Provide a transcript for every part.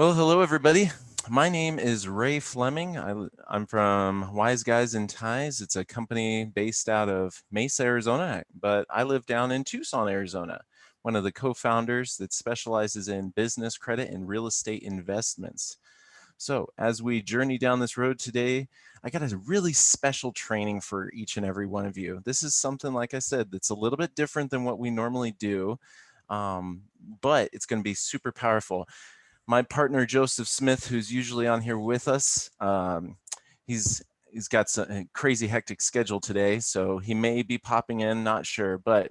Well, hello everybody. My name is Ray Fleming. I'm from Wise Guys and Ties. It's a company based out of Mesa, Arizona, but I live down in Tucson, Arizona. One of the co-founders that specializes in business credit and real estate investments. So as we journey down this road today, I got a really special training for each and every one of you. This is something, like I said, that's a little bit different than what we normally do, but it's going to be super powerful. My partner Joseph Smith, who's usually on here with us, he's he's got a crazy hectic schedule today, so he may be popping in, not sure, but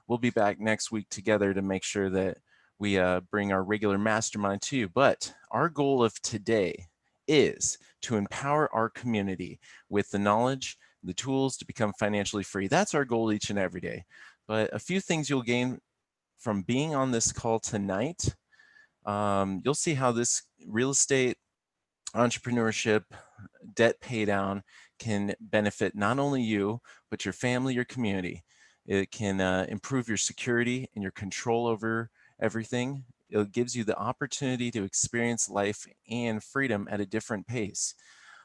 we'll be back next week together to make sure that we bring our regular mastermind to you. But our goal of today is to empower our community with the knowledge, the tools to become financially free. That's our goal each and every day. But a few things you'll gain from being on this call tonight. You'll see how this real estate, entrepreneurship, debt pay down can benefit not only you, but your family, your community. It can improve your security and your control over everything. It gives you the opportunity to experience life and freedom at a different pace.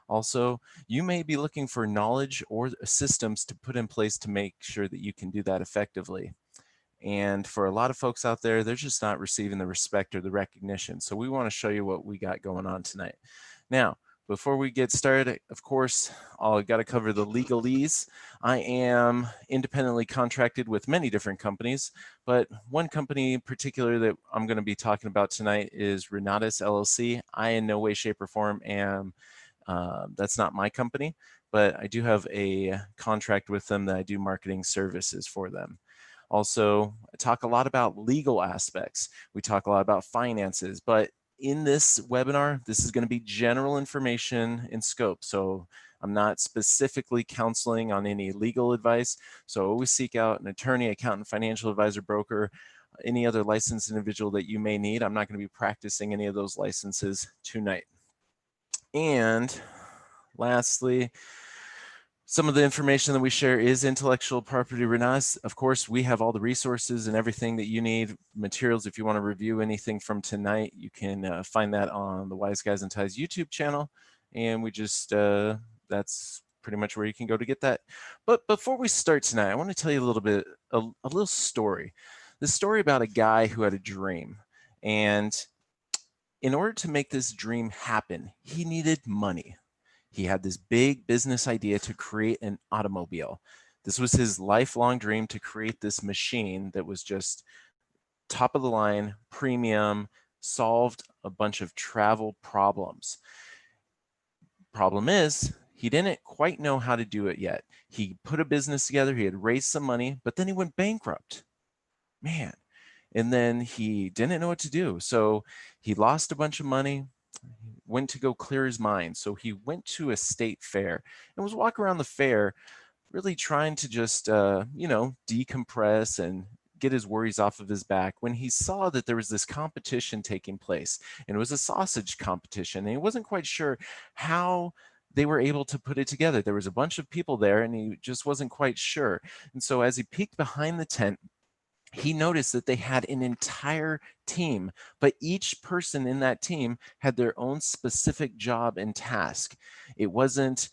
Also, you may be looking for knowledge or systems to put in place to make sure that you can do that effectively. And for a lot of folks out there, they're just not receiving the respect or the recognition. So we want to show you what we got going on tonight. Now, before we get started, of course, I got to cover the legalese. I am independently contracted with many different companies, but one company in particular that I'm going to be talking about tonight is Renatus LLC. I in no way, shape, or form am, that's not my company, but I do have a contract with them that I do marketing services for them. Also, I talk a lot about legal aspects. We talk a lot about finances, but in this webinar, this is going to be general information in scope. So I'm not specifically counseling on any legal advice. So always seek out an attorney, accountant, financial advisor, broker, any other licensed individual that you may need. I'm not going to be practicing any of those licenses tonight. And lastly, some of the information that we share is intellectual property Renas. Of course, we have all the resources and everything that you need, materials. If you want to review anything from tonight, you can find that on the Wise Guys and Ties YouTube channel. And we just, that's pretty much where you can go to get that. But before we start tonight, I want to tell you a little bit, a little story. The story about a guy who had a dream. And in order to make this dream happen, he needed money. He had this big business idea to create an automobile. This was his lifelong dream, to create this machine that was just top of the line, premium, solved a bunch of travel problems. Problem is, he didn't quite know how to do it yet. He put a business together, he had raised some money, but then he went bankrupt. Man. And then he didn't know what to do. So he lost a bunch of money, went to go clear his mind. So he went to a state fair and was walking around the fair, really trying to just, decompress and get his worries off of his back, when he saw that there was this competition taking place, and it was a sausage competition, and he wasn't quite sure how they were able to put it together. There was a bunch of people there and he just wasn't quite sure. And so as he peeked behind the tent, he noticed that they had an entire team, but each person in that team had their own specific job and task. It wasn't,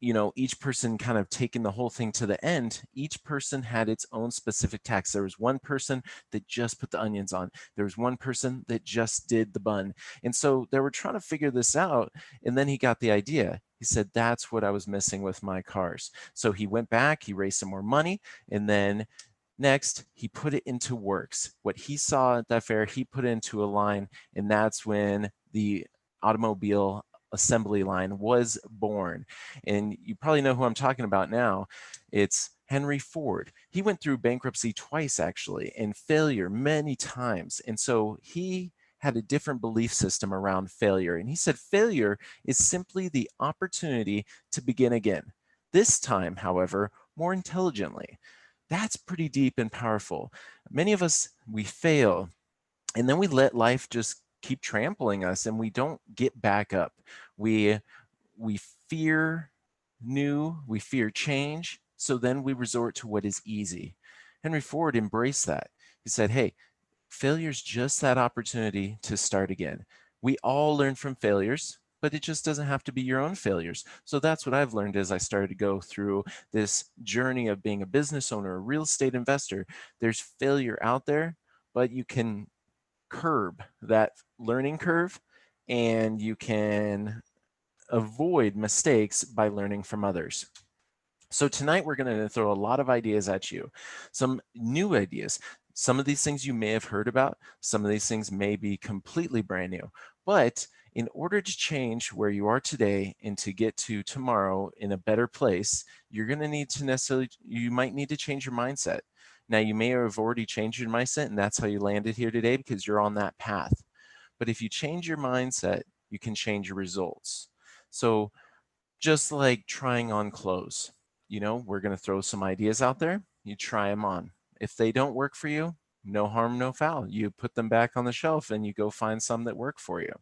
each person kind of taking the whole thing to the end. Each person had its own specific task. There was one person that just put the onions on. There was one person that just did the bun. And so they were trying to figure this out. And then he got the idea. He said, that's what I was missing with my cars. So he went back, he raised some more money, and then next, he put it into works. What he saw at that fair, he put it into a line, and that's when the automobile assembly line was born. And you probably know who I'm talking about now. It's Henry Ford. He went through bankruptcy twice, actually, and failure many times. And so he had a different belief system around failure. And he said failure is simply the opportunity to begin again. This time, however, more intelligently. That's pretty deep and powerful. Many of us, we fail, and then we let life just keep trampling us, and we don't get back up. We fear new, we fear change, so then we resort to what is easy. Henry Ford embraced that. He said, hey, failure is just that opportunity to start again. We all learn from failures, but it just doesn't have to be your own failures. So that's what I've learned as I started to go through this journey of being a business owner, a real estate investor. There's failure out there, but you can curb that learning curve, and you can avoid mistakes by learning from others. So tonight we're going to throw a lot of ideas at you, some new ideas. Some of these things you may have heard about, some of these things may be completely brand new. But in order to change where you are today and to get to tomorrow in a better place, you're going to need to you might need to change your mindset. Now, you may have already changed your mindset, and that's how you landed here today because you're on that path. But if you change your mindset, you can change your results. So just like trying on clothes, we're going to throw some ideas out there. You try them on. If they don't work for you, no harm, no foul. You put them back on the shelf and you go find some that work for you.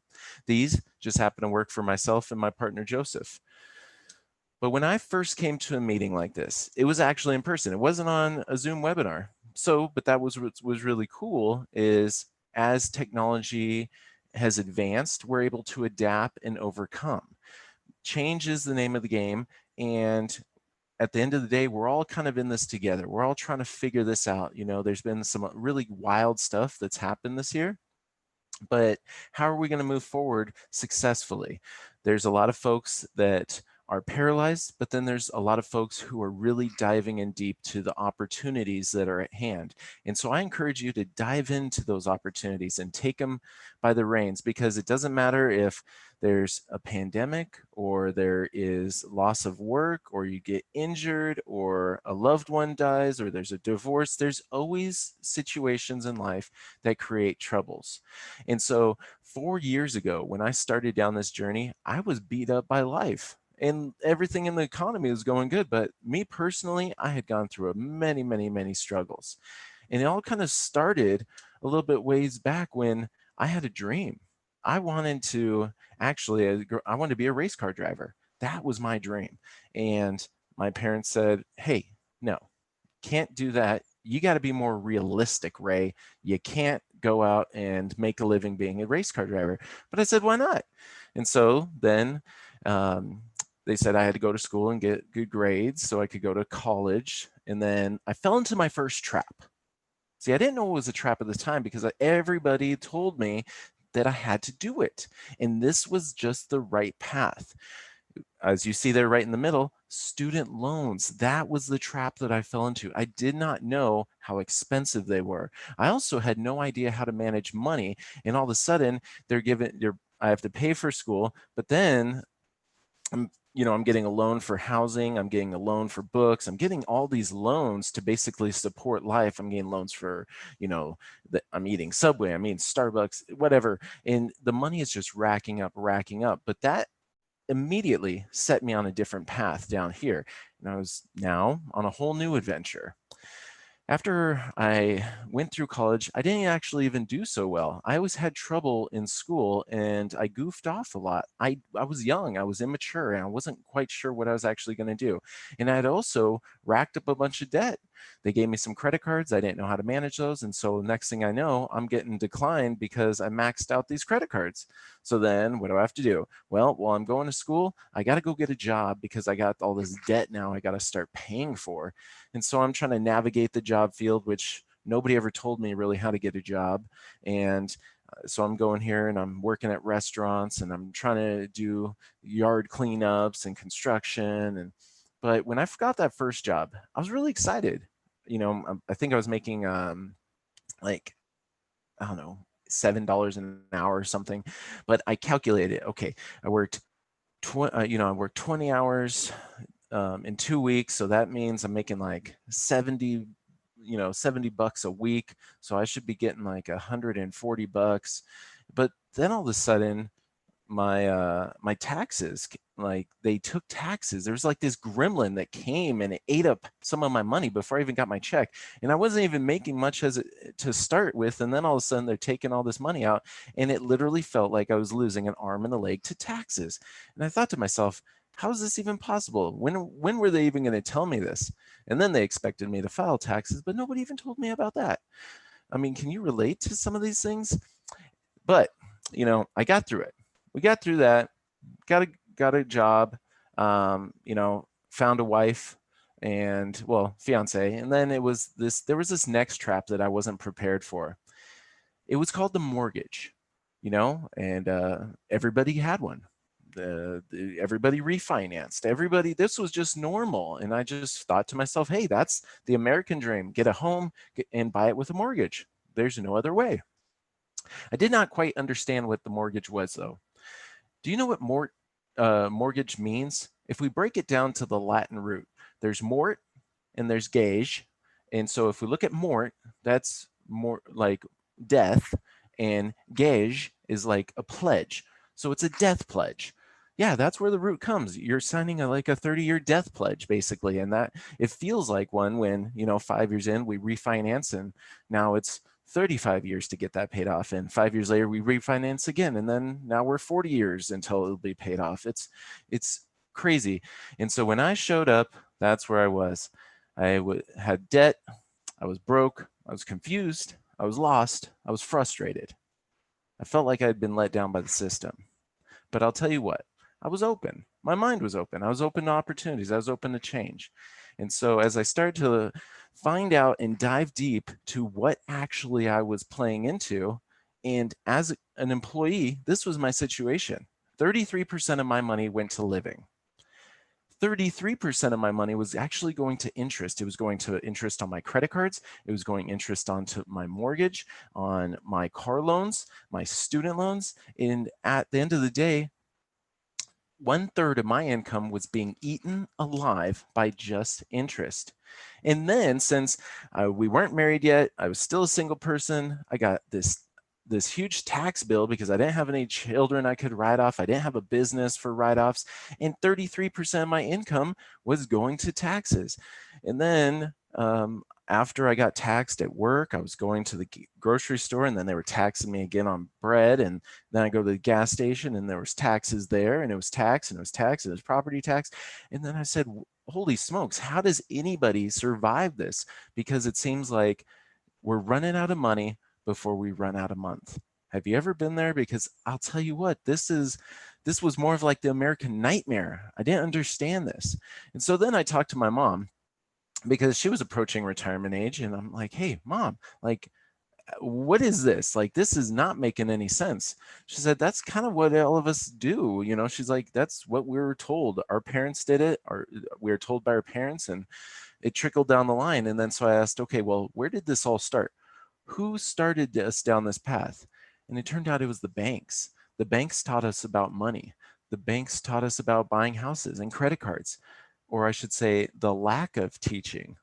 These just happen to work for myself and my partner, Joseph. But when I first came to a meeting like this, it was actually in person. It wasn't on a Zoom webinar. But that was what was really cool is as technology has advanced, we're able to adapt and overcome. Change is the name of the game. And at the end of the day, we're all kind of in this together. We're all trying to figure this out. There's been some really wild stuff that's happened this year, but how are we going to move forward successfully? There's a lot of folks that are paralyzed, but then there's a lot of folks who are really diving in deep to the opportunities that are at hand. And so I encourage you to dive into those opportunities and take them by the reins, because it doesn't matter if there's a pandemic or there is loss of work or you get injured or a loved one dies or there's a divorce. There's always situations in life that create troubles. And so 4 years ago, when I started down this journey, I was beat up by life and everything in the economy was going good. But me personally, I had gone through many, many, many struggles. And it all kind of started a little bit ways back when I had a dream. I wanted to I wanted to be a race car driver. That was my dream. And my parents said, hey, no, can't do that. You got to be more realistic, Ray. You can't go out and make a living being a race car driver. But I said, why not? And so then they said I had to go to school and get good grades so I could go to college. And then I fell into my first trap. See, I didn't know it was a trap at the time because everybody told me that I had to do it. And this was just the right path. As you see there right in the middle, student loans. That was the trap that I fell into. I did not know how expensive they were. I also had no idea how to manage money. And all of a sudden, I have to pay for school, but then I'm getting a loan for housing, I'm getting a loan for books, I'm getting all these loans to basically support life. I'm getting loans for, I'm eating Subway, I'm eating Starbucks, whatever. And the money is just racking up, racking up. But that immediately set me on a different path down here. And I was now on a whole new adventure. After I went through college, I didn't actually even do so well. I always had trouble in school and I goofed off a lot. I was young, I was immature, and I wasn't quite sure what I was actually going to do. And I had also racked up a bunch of debt. They gave me some credit cards. I didn't know how to manage those. And so next thing I know, I'm getting declined because I maxed out these credit cards. So then what do I have to do? Well, while I'm going to school, I got to go get a job because I got all this debt now I got to start paying for. And so I'm trying to navigate the job field, which nobody ever told me really how to get a job. And so I'm going here and I'm working at restaurants and I'm trying to do yard cleanups and construction. But when I got that first job, I was really excited. I think I was making like, I don't know, $7 an hour or something. But I calculated, okay, I worked, I worked 20 hours in 2 weeks. So that means I'm making like 70, $70 a week. So I should be getting like $140. But then all of a sudden, my taxes, like they took taxes. There's like this gremlin that came and it ate up some of my money before I even got my check. And I wasn't even making much as to start with. And then all of a sudden they're taking all this money out. And it literally felt like I was losing an arm and a leg to taxes. And I thought to myself, how is this even possible? When were they even going to tell me this? And then they expected me to file taxes, but nobody even told me about that. I mean, can you relate to some of these things? But I got through it. We got through that, got a got a job, found a wife and well, fiance. And then there was this next trap that I wasn't prepared for. It was called the mortgage, and everybody had one. Everybody refinanced. This was just normal. And I just thought to myself, hey, that's the American dream. Get a home and buy it with a mortgage. There's no other way. I did not quite understand what the mortgage was, though. Do you know what mortgage means? If we break it down to the Latin root, there's mort and there's gage. And so if we look at mort, that's more like death, and gage is like a pledge. So it's a death pledge. Yeah, that's where the root comes. You're signing like a 30-year death pledge, basically. And that it feels like one when, 5 years in, we refinance and now it's 35 years to get that paid off. And 5 years later, we refinance again. And then now we're 40 years until it'll be paid off. It's crazy. And so when I showed up, that's where I was. Had debt. I was broke. I was confused. I was lost. I was frustrated. I felt like I had been let down by the system. But I'll tell you what, I was open. My mind was open. I was open to opportunities. I was open to change. And so as I started to find out and dive deep to what actually I was playing into, and as an employee, this was my situation. 33% of my money went to living. 33% of my money was actually going to interest. It was going to interest on my credit cards. It was going interest onto my mortgage, on my car loans, my student loans. And at the end of the day, 1/3 of my income was being eaten alive by just interest. And then since we weren't married yet, I was still a single person. I got this huge tax bill because I didn't have any children I could write off. I didn't have a business for write-offs, and 33% of my income was going to taxes. And then after I got taxed at work, I was going to the grocery store and then they were taxing me again on bread. And then I go to the gas station and there was taxes there, and it was tax and it was tax and it was property tax. And then I said, holy smokes, how does anybody survive this? Because it seems like we're running out of money before we run out of month. Have you ever been there? Because I'll tell you what, this was more of like the American nightmare. I didn't understand this. And so then I talked to my mom because she was approaching retirement age, and I'm like, hey, mom, like, what is this? Like, this is not making any sense. She said, that's kind of what all of us do. She's like, that's what we were told. Our parents did it, or we were told by our parents, and it trickled down the line. And then so I asked, okay, well, where did this all start? Who started us down this path? And it turned out it was the banks. The banks taught us about money. The banks taught us about buying houses and credit cards, or I should say, the lack of teaching.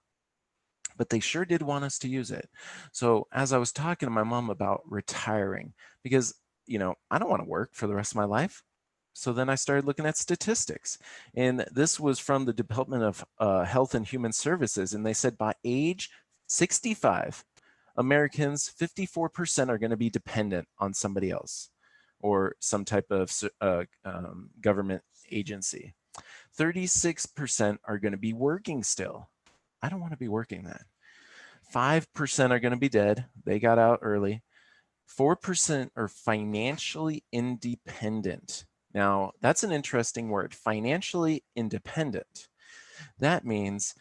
But they sure did want us to use it. So as I was talking to my mom about retiring, because, I don't want to work for the rest of my life. So then I started looking at statistics. And this was from the Department of Health and Human Services. And they said by age 65, Americans, 54% are going to be dependent on somebody else or some type of government agency. 36% are going to be working still. I don't want to be working that. 5% are going to be dead. They got out early. 4% are financially independent. Now, that's an interesting word, financially independent. That means,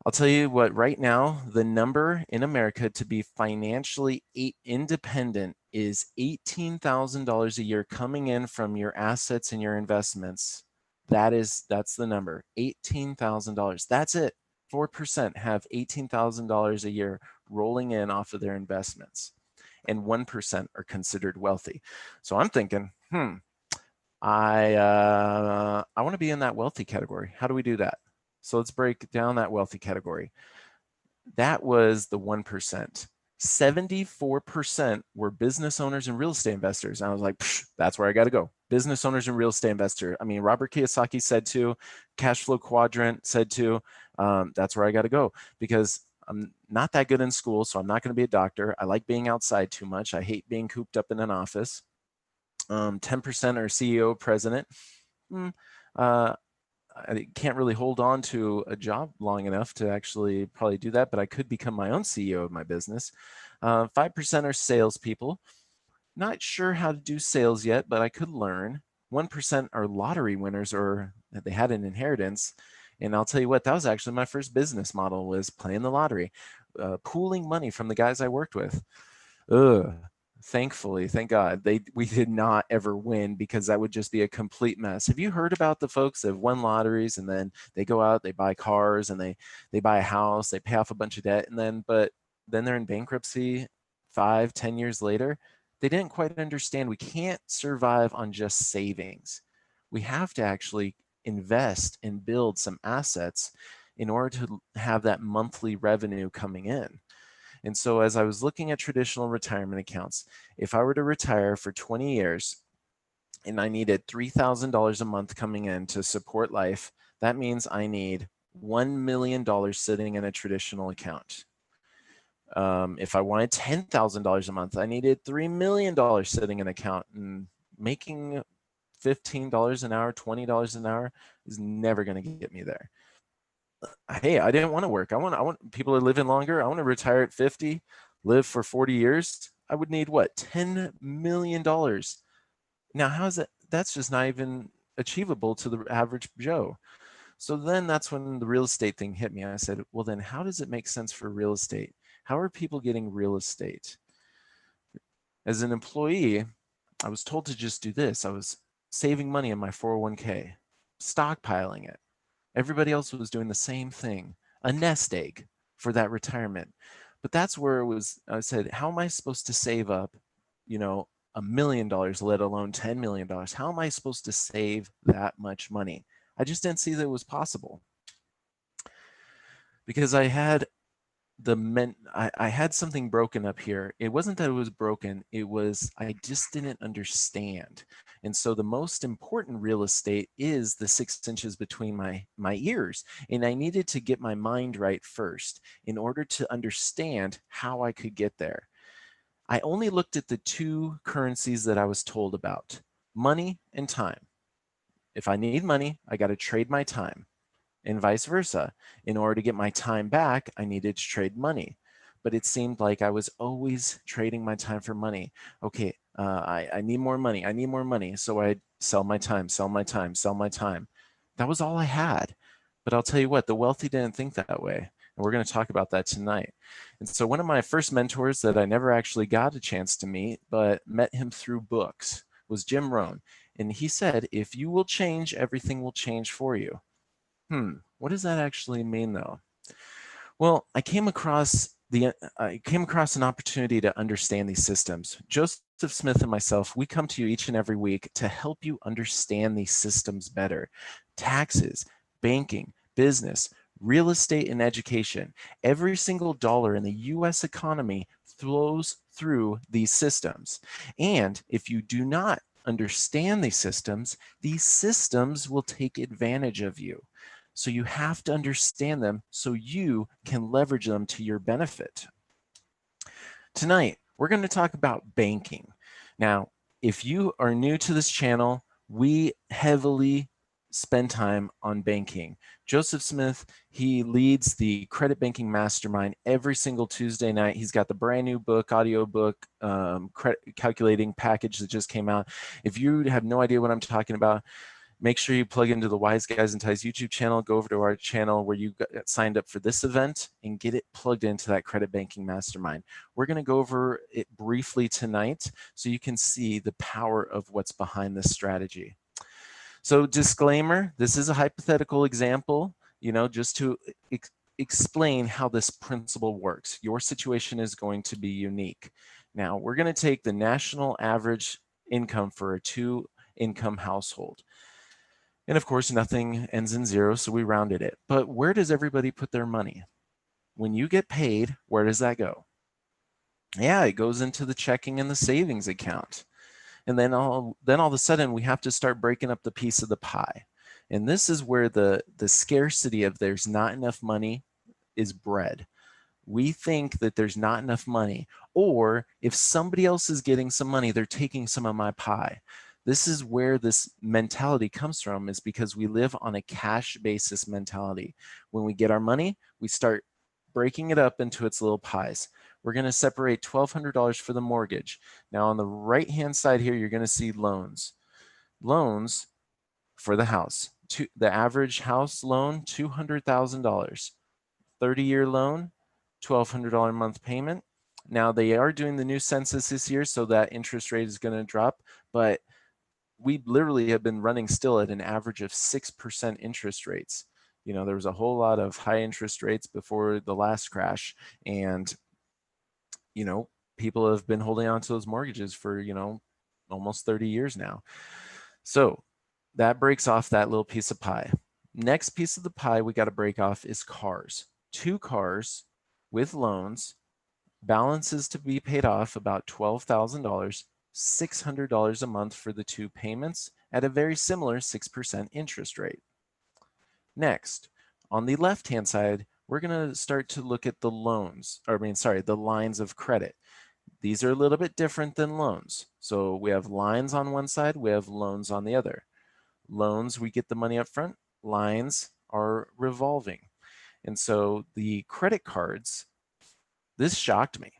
I'll tell you what, right now, the number in America to be financially independent is $18,000 a year coming in from your assets and your investments. That's the number, $18,000. That's it. 4% have $18,000 a year rolling in off of their investments, and 1% are considered wealthy. So I'm thinking, I want to be in that wealthy category. How do we do that? So let's break down that wealthy category. That was the 1%. 74% were business owners and real estate investors. And I was like, that's where I got to go. Business owners and real estate investor. I mean, Robert Kiyosaki said to, Cash Flow Quadrant said to, that's where I got to go, because I'm not that good in school, so I'm not going to be a doctor. I like being outside too much. I hate being cooped up in an office. 10% are CEO, president. I can't really hold on to a job long enough to actually probably do that, but I could become my own CEO of my business. 5% are salespeople. Not sure how to do sales yet, but I could learn. 1% are lottery winners or they had an inheritance. And I'll tell you what, that was actually my first business model was playing the lottery, pooling money from the guys I worked with. Ugh. Thankfully, thank God, we did not ever win because that would just be a complete mess. Have you heard about the folks that have won lotteries and then they go out, they buy cars and they buy a house, they pay off a bunch of debt, and then they're in bankruptcy 5, 10 years later? They didn't quite understand we can't survive on just savings. We have to actually invest and build some assets in order to have that monthly revenue coming in. And so as I was looking at traditional retirement accounts, if I were to retire for 20 years and I needed $3,000 a month coming in to support life, that means I need $1 million sitting in a traditional account. If I wanted $10,000 a month, I needed $3 million sitting in an account, and making $15 an hour, $20 an hour is never going to get me there. Hey, I didn't want to work. I want people are living longer. I want to retire at 50, live for 40 years. I would need what? $10 million. Now, how's that? That's just not even achievable to the average Joe. So then that's when the real estate thing hit me. I said, well, then how does it make sense for real estate? How are people getting real estate? As an employee, I was told to just do this. I was saving money in my 401k, stockpiling it. Everybody else was doing the same thing, a nest egg for that retirement. But that's where it was, I said, how am I supposed to save up, $1 million, let alone $10 million? How am I supposed to save that much money? I just didn't see that it was possible because I had something broken up here. It wasn't that it was broken, it was I just didn't understand. And so the most important real estate is the 6 inches between my ears. And I needed to get my mind right first in order to understand how I could get there. I only looked at the two currencies that I was told about, money and time. If I need money, I got to trade my time, and vice versa. In order to get my time back, I needed to trade money. But it seemed like I was always trading my time for money. Okay, I need more money. I need more money. So I'd sell my time, sell my time, sell my time. That was all I had. But I'll tell you what, the wealthy didn't think that way. And we're going to talk about that tonight. And so one of my first mentors that I never actually got a chance to meet, but met him through books, was Jim Rohn. And he said, if you will change, everything will change for you. What does that actually mean though? Well, I came across an opportunity to understand these systems. Joseph Smith and myself, we come to you each and every week to help you understand these systems better. Taxes, banking, business, real estate, and education. Every single dollar in the US economy flows through these systems. And if you do not understand these systems will take advantage of you. So you have to understand them so you can leverage them to your benefit. Tonight, we're going to talk about banking. Now, if you are new to this channel, we heavily spend time on banking. Joseph Smith, he leads the Credit Banking Mastermind every single Tuesday night. He's got the brand new book, audio book, credit calculating package that just came out. If you have no idea what I'm talking about, make sure you plug into the Wise Guys in Ties YouTube channel, go over to our channel where you got signed up for this event and get it plugged into that Credit Banking Mastermind. We're going to go over it briefly tonight so you can see the power of what's behind this strategy. So disclaimer, this is a hypothetical example, just to explain how this principle works. Your situation is going to be unique. Now, we're going to take the national average income for a two-income household. And of course, nothing ends in zero, so we rounded it. But where does everybody put their money? When you get paid, where does that go? Yeah, it goes into the checking and the savings account. And then all of a sudden, we have to start breaking up the piece of the pie. And this is where the scarcity of there's not enough money is bred. We think that there's not enough money, or if somebody else is getting some money, they're taking some of my pie. This is where this mentality comes from, is because we live on a cash basis mentality. When we get our money, we start breaking it up into its little pies. We're going to separate $1,200 for the mortgage. Now on the right-hand side here, you're going to see loans. Loans for the house. The average house loan, $200,000. 30-year loan, $1,200 a month payment. Now they are doing the new census this year, so that interest rate is going to drop, but we literally have been running still at an average of 6% interest rates. You know, there was a whole lot of high interest rates before the last crash, and you know, people have been holding on to those mortgages for, you know, almost 30 years now. So that breaks off that little piece of pie. Next piece of the pie we got to break off is cars. 2 cars with loans, balances to be paid off about $12,000, $600 a month for the 2 payments at a very similar 6% interest rate. Next, on the left-hand side, we're going to start to look at the loans, or the lines of credit. These are a little bit different than loans. So we have lines on one side, we have loans on the other. Loans, we get the money up front. Lines are revolving. And so the credit cards, this shocked me.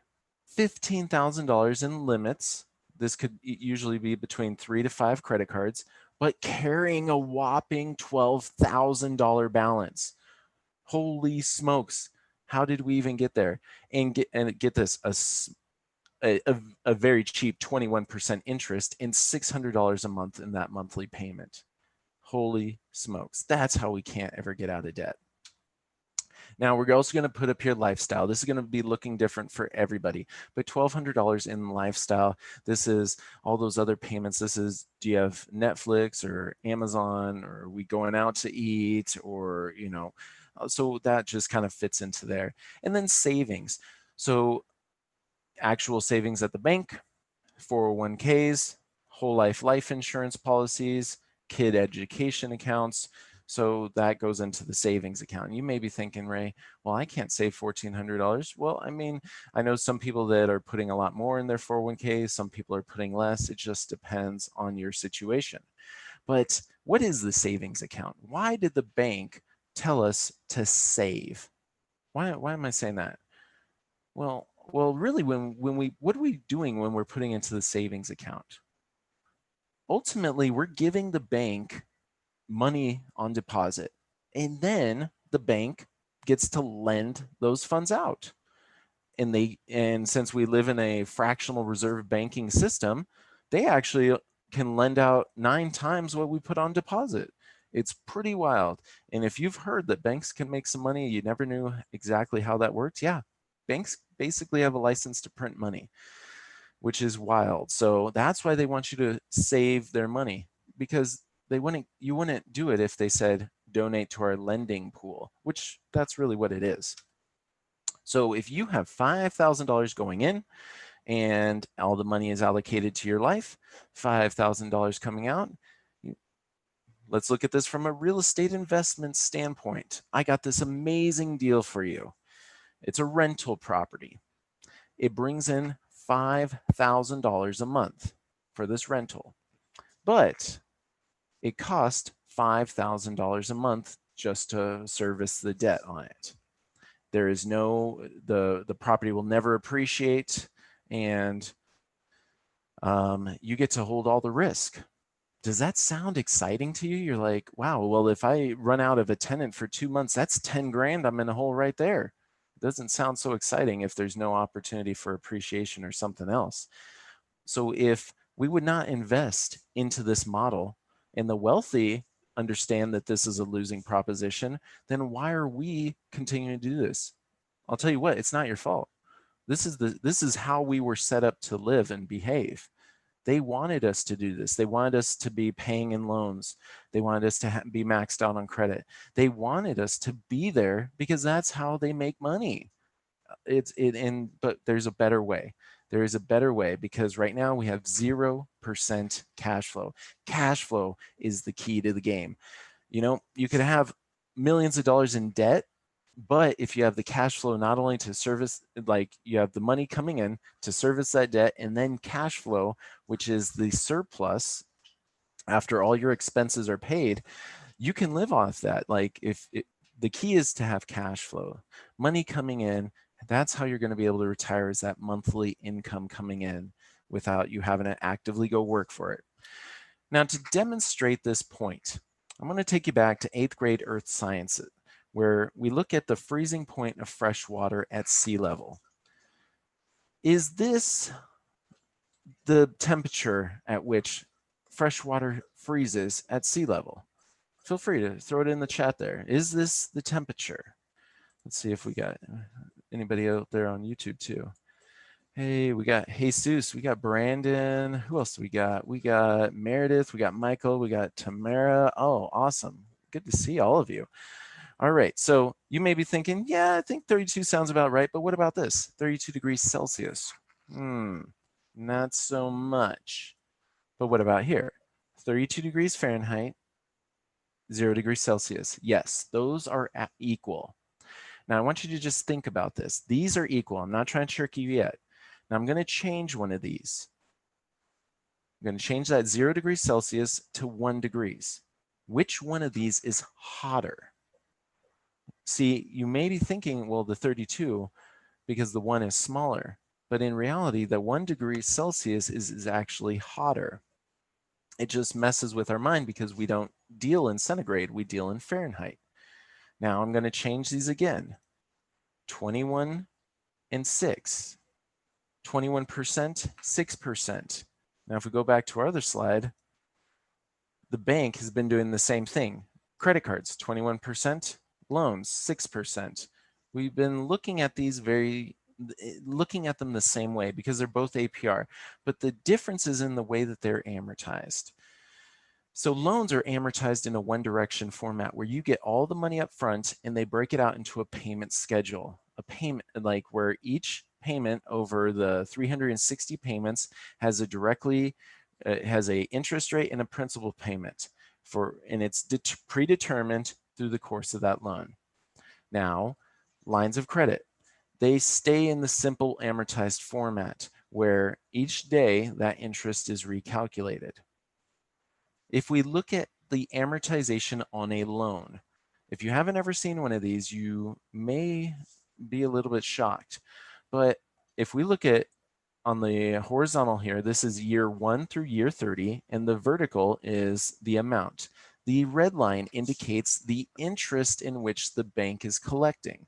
$15,000 in limits. This could usually be between 3 to 5 credit cards, but carrying a whopping $12,000 balance. Holy smokes. How did we even get there? And get this, a very cheap 21% interest and $600 a month in that monthly payment. Holy smokes. That's how we can't ever get out of debt. Now we're also going to put up here lifestyle. This is going to be looking different for everybody, but $1,200 in lifestyle. This is all those other payments. This is, do you have Netflix or Amazon, or are we going out to eat, or, you know, so that just kind of fits into there. And then savings. So actual savings at the bank, 401ks, whole life insurance policies, kid education accounts. So that goes into the savings account. You may be thinking, Ray, well, I can't save $1,400. Well, I mean, I know some people that are putting a lot more in their 401ks. Some people are putting less. It just depends on your situation. But what is the savings account? Why did the bank tell us to save? Why am I saying that? Well, really, what are we doing when we're putting into the savings account? Ultimately, we're giving the bank money on deposit, and then the bank gets to lend those funds out. And since we live in a fractional reserve banking system, they actually can lend out 9 times what we put on deposit. It's pretty wild. And if you've heard that banks can make some money, you never knew exactly how that works. Yeah, banks basically have a license to print money, which is wild. So that's why they want you to save their money, because you wouldn't do it if they said donate to our lending pool, which that's really what it is. So if you have $5,000 going in and all the money is allocated to your life, $5,000 coming out, let's look at this from a real estate investment standpoint. I got this amazing deal for you. It's a rental property. It brings in $5,000 a month for this rental, but it cost $5,000 a month just to service the debt on it. There is the property will never appreciate, and you get to hold all the risk. Does that sound exciting to you? You're like, wow, well, if I run out of a tenant for 2 months, that's 10 grand. I'm in a hole right there. It doesn't sound so exciting if there's no opportunity for appreciation or something else. So if we would not invest into this model, and the wealthy understand that this is a losing proposition, then why are we continuing to do this? I'll tell you what, it's not your fault. This is how we were set up to live and behave. They wanted us to do this. They wanted us to be paying in loans. They wanted us to be maxed out on credit. They wanted us to be there because that's how they make money. But there's a better way. There is a better way, because right now we have 0% cash flow. Cash flow is the key to the game. You know, you could have millions of dollars in debt, but if you have the cash flow not only to service, like you have the money coming in to service that debt, and then cash flow, which is the surplus after all your expenses are paid, you can live off that. Like the key is to have cash flow, money coming in, That's how you're going to be able to retire, is that monthly income coming in without you having to actively go work for it. Now, to demonstrate this point, I'm going to take you back to 8th grade earth sciences, where we look at the freezing point of fresh water at sea level. Is this the temperature at which fresh water freezes at sea level? Feel free to throw it in the chat there. Is this the temperature? Let's see if we got anybody out there on YouTube too. Hey, we got Jesus, we got Brandon. Who else do we got? We got Meredith, we got Michael, we got Tamara. Oh, awesome. Good to see all of you. All right, so you may be thinking, yeah, I think 32 sounds about right, but what about this? 32 degrees Celsius. Not so much. But what about here? 32 degrees Fahrenheit, 0 degrees Celsius. Yes, those are equal. Now, I want you to just think about this. These are equal. I'm not trying to trick you yet. Now, I'm going to change one of these. I'm going to change that 0 degrees Celsius to 1 degrees. Which one of these is hotter? See, you may be thinking, well, the 32, because the 1 is smaller. But in reality, the 1 degree Celsius is actually hotter. It just messes with our mind because we don't deal in centigrade, we deal in Fahrenheit. Now I'm going to change these again. 21 and 6. 21%, 6%. Now if we go back to our other slide, the bank has been doing the same thing. Credit cards, 21%, loans, 6%. We've been looking at these looking at them the same way because they're both APR, but the difference is in the way that they're amortized. So loans are amortized in a one direction format where you get all the money up front and they break it out into a payment schedule, a payment like where each payment over the 360 payments has a interest rate and a principal payment and it's predetermined through the course of that loan. Now, lines of credit, they stay in the simple amortized format where each day that interest is recalculated. If we look at the amortization on a loan, if you haven't ever seen one of these, you may be a little bit shocked. But if we look at on the horizontal here, this is year 1 through year 30, and the vertical is the amount. The red line indicates the interest in which the bank is collecting.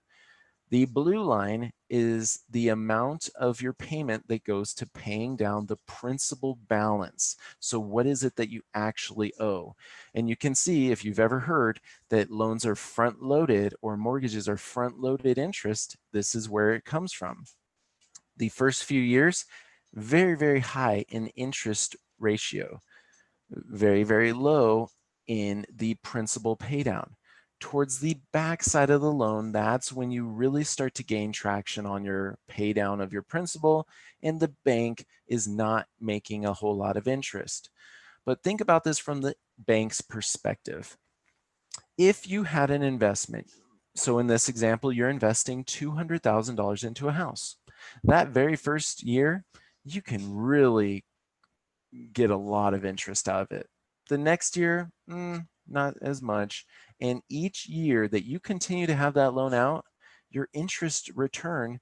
The blue line is the amount of your payment that goes to paying down the principal balance. So what is it that you actually owe? And you can see, if you've ever heard that loans are front loaded or mortgages are front loaded interest, this is where it comes from. The first few years, very, very high in interest ratio, very, very low in the principal paydown. Towards the back side of the loan, that's when you really start to gain traction on your pay down of your principal, and the bank is not making a whole lot of interest. But think about this from the bank's perspective. If you had an investment, so in this example, you're investing $200,000 into a house. That very first year, you can really get a lot of interest out of it. The next year, not as much. And each year that you continue to have that loan out, your interest return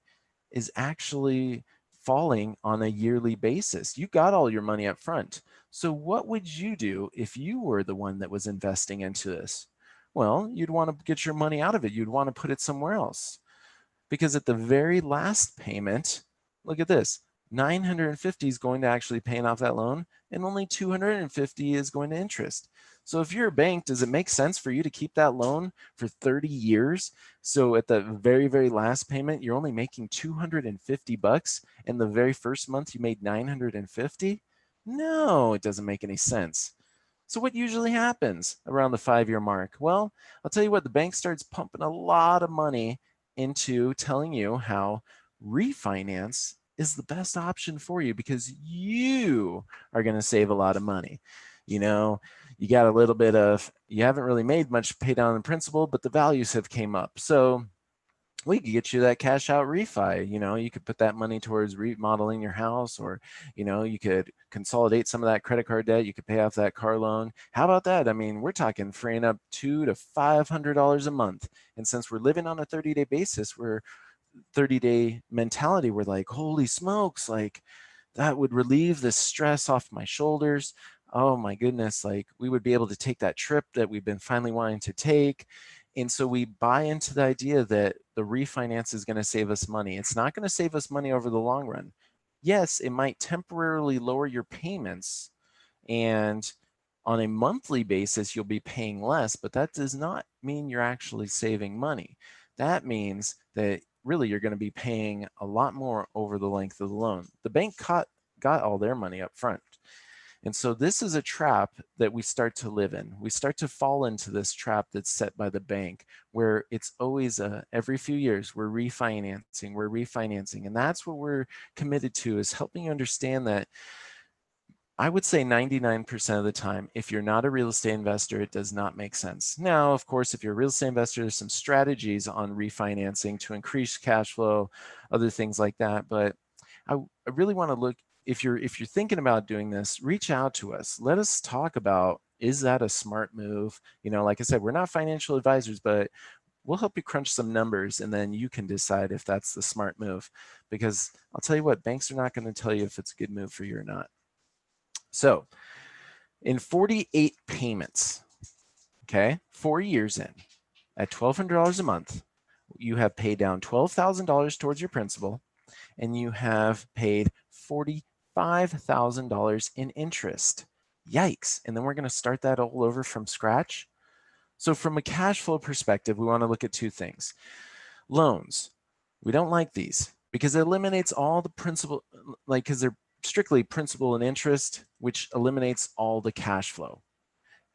is actually falling on a yearly basis. You got all your money up front. So what would you do if you were the one that was investing into this? Well, you'd want to get your money out of it. You'd want to put it somewhere else. Because at the very last payment, look at this, 950 is going to actually paying off that loan, and only 250 is going to interest. So if you're a bank, does it make sense for you to keep that loan for 30 years? So at the very, very last payment, you're only making 250 bucks, and the very first month you made 950? No, it doesn't make any sense. So what usually happens around the 5-year mark? Well, I'll tell you what, the bank starts pumping a lot of money into telling you how refinance is the best option for you because you are going to save a lot of money. You know, you got a little bit of, you haven't really made much pay down in principal, but the values have came up. So we could get you that cash out refi. You know, you could put that money towards remodeling your house, or, you know, you could consolidate some of that credit card debt. You could pay off that car loan. How about that? I mean, we're talking freeing up $200 to $500 a month. And since we're living on a 30-day basis, we're 30-day mentality. We're like, holy smokes, like that would relieve the stress off my shoulders. Oh my goodness, like we would be able to take that trip that we've been finally wanting to take. And so we buy into the idea that the refinance is going to save us money. It's not going to save us money over the long run. Yes, it might temporarily lower your payments, and on a monthly basis, you'll be paying less, but that does not mean you're actually saving money. That means that really you're going to be paying a lot more over the length of the loan. The bank got all their money up front. And so this is a trap that we start to live in. We start to fall into this trap that's set by the bank, where it's always every few years we're refinancing. And that's what we're committed to, is helping you understand that I would say 99% of the time, if you're not a real estate investor, it does not make sense. Now, of course, if you're a real estate investor, there's some strategies on refinancing to increase cash flow, other things like that. But I really want to look, if you're thinking about doing this, reach out to us. Let us talk about, is that a smart move? You know, like I said, we're not financial advisors, but we'll help you crunch some numbers, and then you can decide if that's the smart move. Because I'll tell you what, banks are not going to tell you if it's a good move for you or not. So in 48 payments, okay, 4 years in, at $1,200 a month, you have paid down $12,000 towards your principal, and you have paid $45,000 in interest. Yikes. And then we're going to start that all over from scratch. So from a cash flow perspective, we want to look at two things. Loans. We don't like these because it eliminates all the principal, like, because they're strictly principal and interest, which eliminates all the cash flow.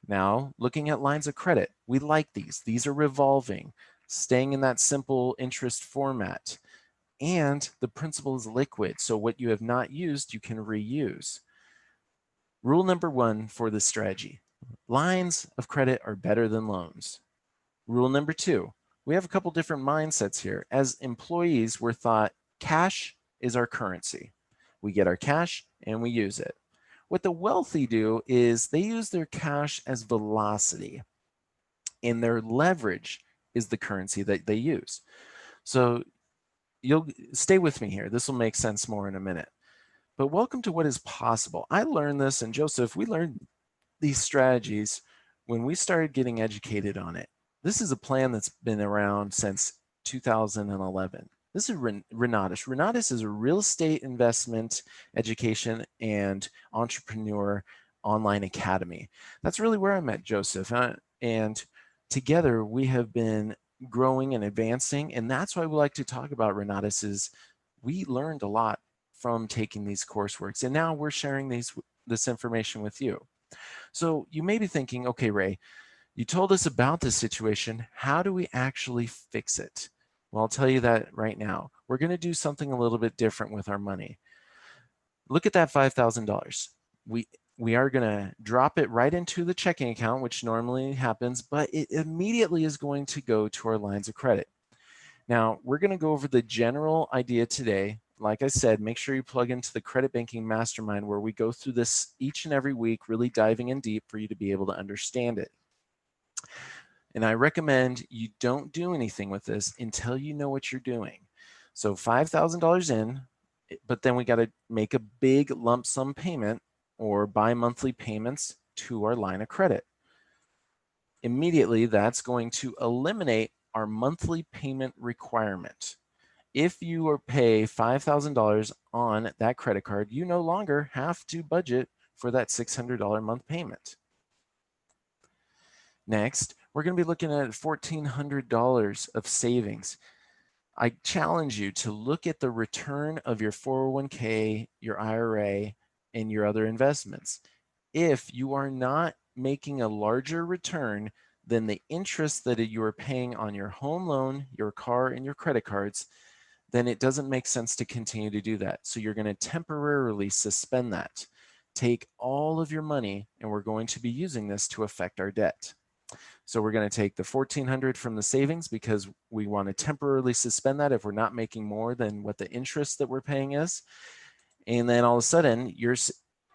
Now, looking at lines of credit, we like these. These are revolving, staying in that simple interest format. And the principal is liquid, so what you have not used, you can reuse. Rule number one for this strategy: lines of credit are better than loans. Rule number two: we have a couple different mindsets here. As employees, we're taught cash is our currency. We get our cash and we use it. What the wealthy do is they use their cash as velocity, and their leverage is the currency that they use. So you'll stay with me here. This will make sense more in a minute. But welcome to what is possible. I learned this, and Joseph, we learned these strategies when we started getting educated on it. This is a plan that's been around since 2011. This is Renatus. Renatus is a real estate investment education and entrepreneur online academy. That's really where I met Joseph. And together we have been growing and advancing. And that's why we like to talk about Renatus, is we learned a lot from taking these courseworks. And now we're sharing this information with you. So you may be thinking, okay, Ray, you told us about this situation. How do we actually fix it? Well, I'll tell you that right now. We're going to do something a little bit different with our money. Look at that $5,000. We are going to drop it right into the checking account, which normally happens, but it immediately is going to go to our lines of credit. Now, we're going to go over the general idea today. Like I said, make sure you plug into the Credit Banking Mastermind, where we go through this each and every week, really diving in deep for you to be able to understand it. And I recommend you don't do anything with this until you know what you're doing. So $5,000 in, but then we got to make a big lump sum payment or bi-monthly payments to our line of credit. Immediately, that's going to eliminate our monthly payment requirement. If you pay $5,000 on that credit card, you no longer have to budget for that $600 a month payment. Next, we're going to be looking at $1,400 of savings. I challenge you to look at the return of your 401k, your IRA, and your other investments. If you are not making a larger return than the interest that you are paying on your home loan, your car, and your credit cards, then it doesn't make sense to continue to do that. So you're going to temporarily suspend that. Take all of your money, and we're going to be using this to affect our debt. So we're going to take the $1,400 from the savings because we want to temporarily suspend that if we're not making more than what the interest that we're paying is. And then all of a sudden,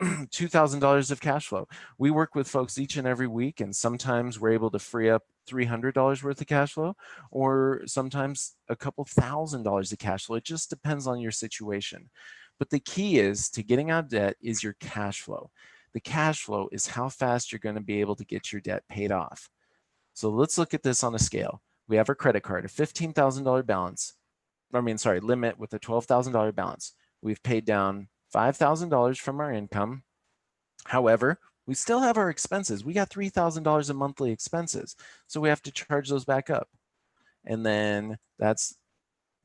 $2,000 of cash flow. We work with folks each and every week, and sometimes we're able to free up $300 worth of cash flow, or sometimes a couple $1,000s of cash flow. It just depends on your situation. But the key is to getting out of debt is your cash flow. The cash flow is how fast you're going to be able to get your debt paid off. So let's look at this on a scale. We have our credit card, a $15,000 balance. Limit with a $12,000 balance. We've paid down $5,000 from our income. However, we still have our expenses. We got $3,000 in monthly expenses. So we have to charge those back up. And then that's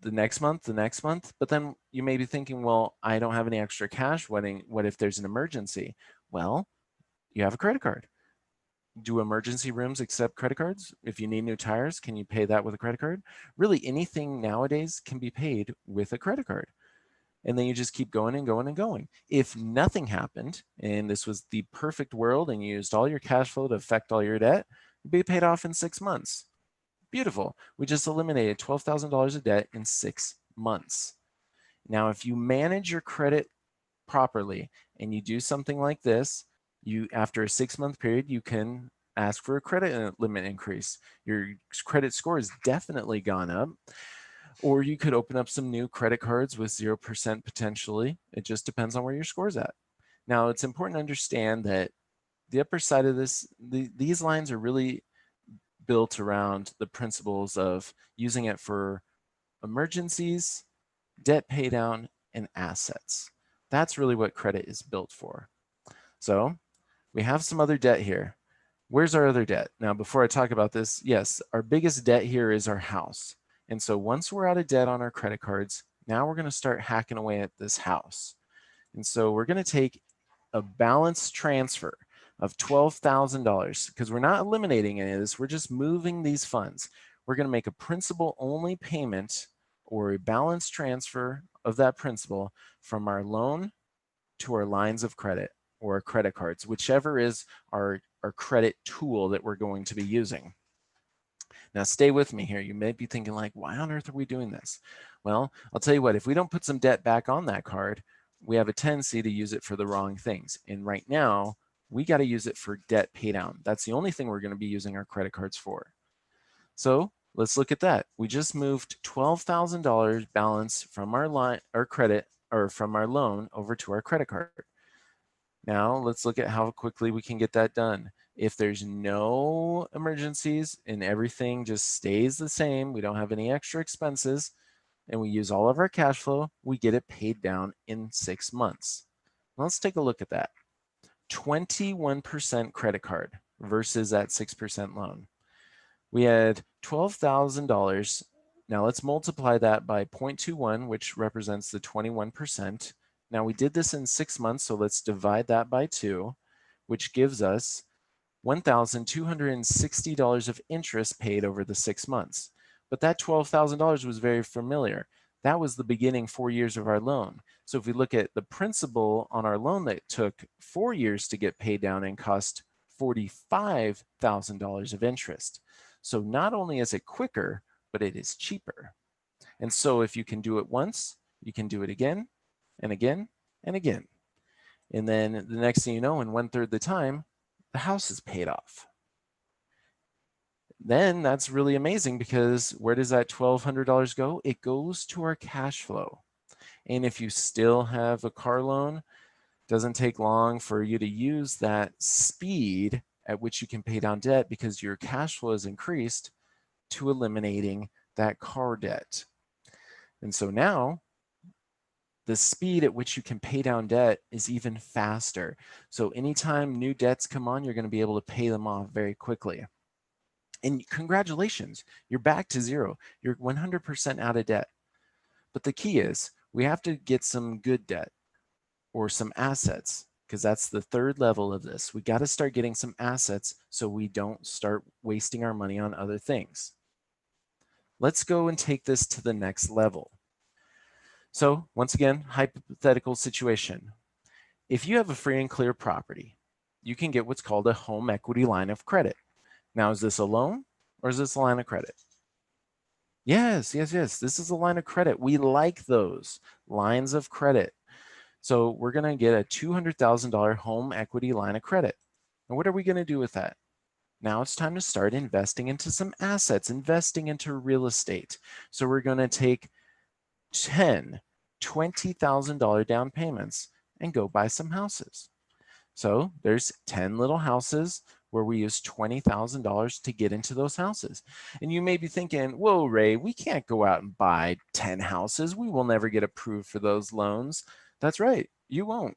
the next month. But then you may be thinking, well, I don't have any extra cash. What if there's an emergency? Well, you have a credit card. Do emergency rooms accept credit cards? If you need new tires, can you pay that with a credit card? Really, anything nowadays can be paid with a credit card. And then you just keep going and going and going. If nothing happened, and this was the perfect world, and you used all your cash flow to affect all your debt, you'd be paid off in 6 months. Beautiful. We just eliminated $12,000 of debt in 6 months. Now, if you manage your credit properly and you do something like this, after a 6-month period, you can ask for a credit limit increase. Your credit score has definitely gone up. Or you could open up some new credit cards with 0% potentially. It just depends on where your score's at. Now, it's important to understand that the upper side of this, these lines are really built around the principles of using it for emergencies, debt paydown, and assets. That's really what credit is built for. So we have some other debt here. Where's our other debt? Now, before I talk about this, yes, our biggest debt here is our house. And so once we're out of debt on our credit cards, now we're going to start hacking away at this house. And so we're going to take a balance transfer of $12,000 because we're not eliminating any of this. We're just moving these funds. We're going to make a principal only payment or a balance transfer of that principal from our loan to our lines of credit or credit cards, whichever is our credit tool that we're going to be using. Now stay with me here. You may be thinking like, why on earth are we doing this? Well, I'll tell you what, if we don't put some debt back on that card, we have a tendency to use it for the wrong things. And right now, we got to use it for debt pay down. That's the only thing we're going to be using our credit cards for. So let's look at that. We just moved $12,000 balance from our from our loan over to our credit card. Now let's look at how quickly we can get that done. If there's no emergencies and everything just stays the same, we don't have any extra expenses, and we use all of our cash flow, we get it paid down in 6 months. Let's take a look at that. 21% credit card versus that 6% loan. We had $12,000. Now let's multiply that by 0.21, which represents the 21%. Now we did this in 6 months, so let's divide that by 2, which gives us $1,260 of interest paid over the 6 months. But that $12,000 was very familiar. That was the beginning 4 years of our loan. So if we look at the principal on our loan that took 4 years to get paid down and cost $45,000 of interest. So not only is it quicker, but it is cheaper. And so if you can do it once, you can do it again and again and again. And then the next thing you know, in 1/3 the time, the house is paid off. Then that's really amazing because where does that $1,200 go? It goes to our cash flow. And if you still have a car loan, it doesn't take long for you to use that speed at which you can pay down debt because your cash flow is increased to eliminating that car debt. And so now the speed at which you can pay down debt is even faster. So anytime new debts come on, you're going to be able to pay them off very quickly. And congratulations, you're back to zero. You're 100% out of debt. But the key is we have to get some good debt or some assets because that's the third level of this. We got to start getting some assets so we don't start wasting our money on other things. Let's go and take this to the next level. So once again, hypothetical situation. If you have a free and clear property, you can get what's called a home equity line of credit. Now, is this a loan or is this a line of credit? Yes. This is a line of credit. We like those lines of credit. So we're going to get a $200,000 home equity line of credit. And what are we going to do with that? Now it's time to start investing into some assets, investing into real estate. So we're going to take 10, $20,000 down payments and go buy some houses. So there's 10 little houses where we use $20,000 to get into those houses. And you may be thinking, whoa, Ray, we can't go out and buy 10 houses. We will never get approved for those loans. That's right, you won't.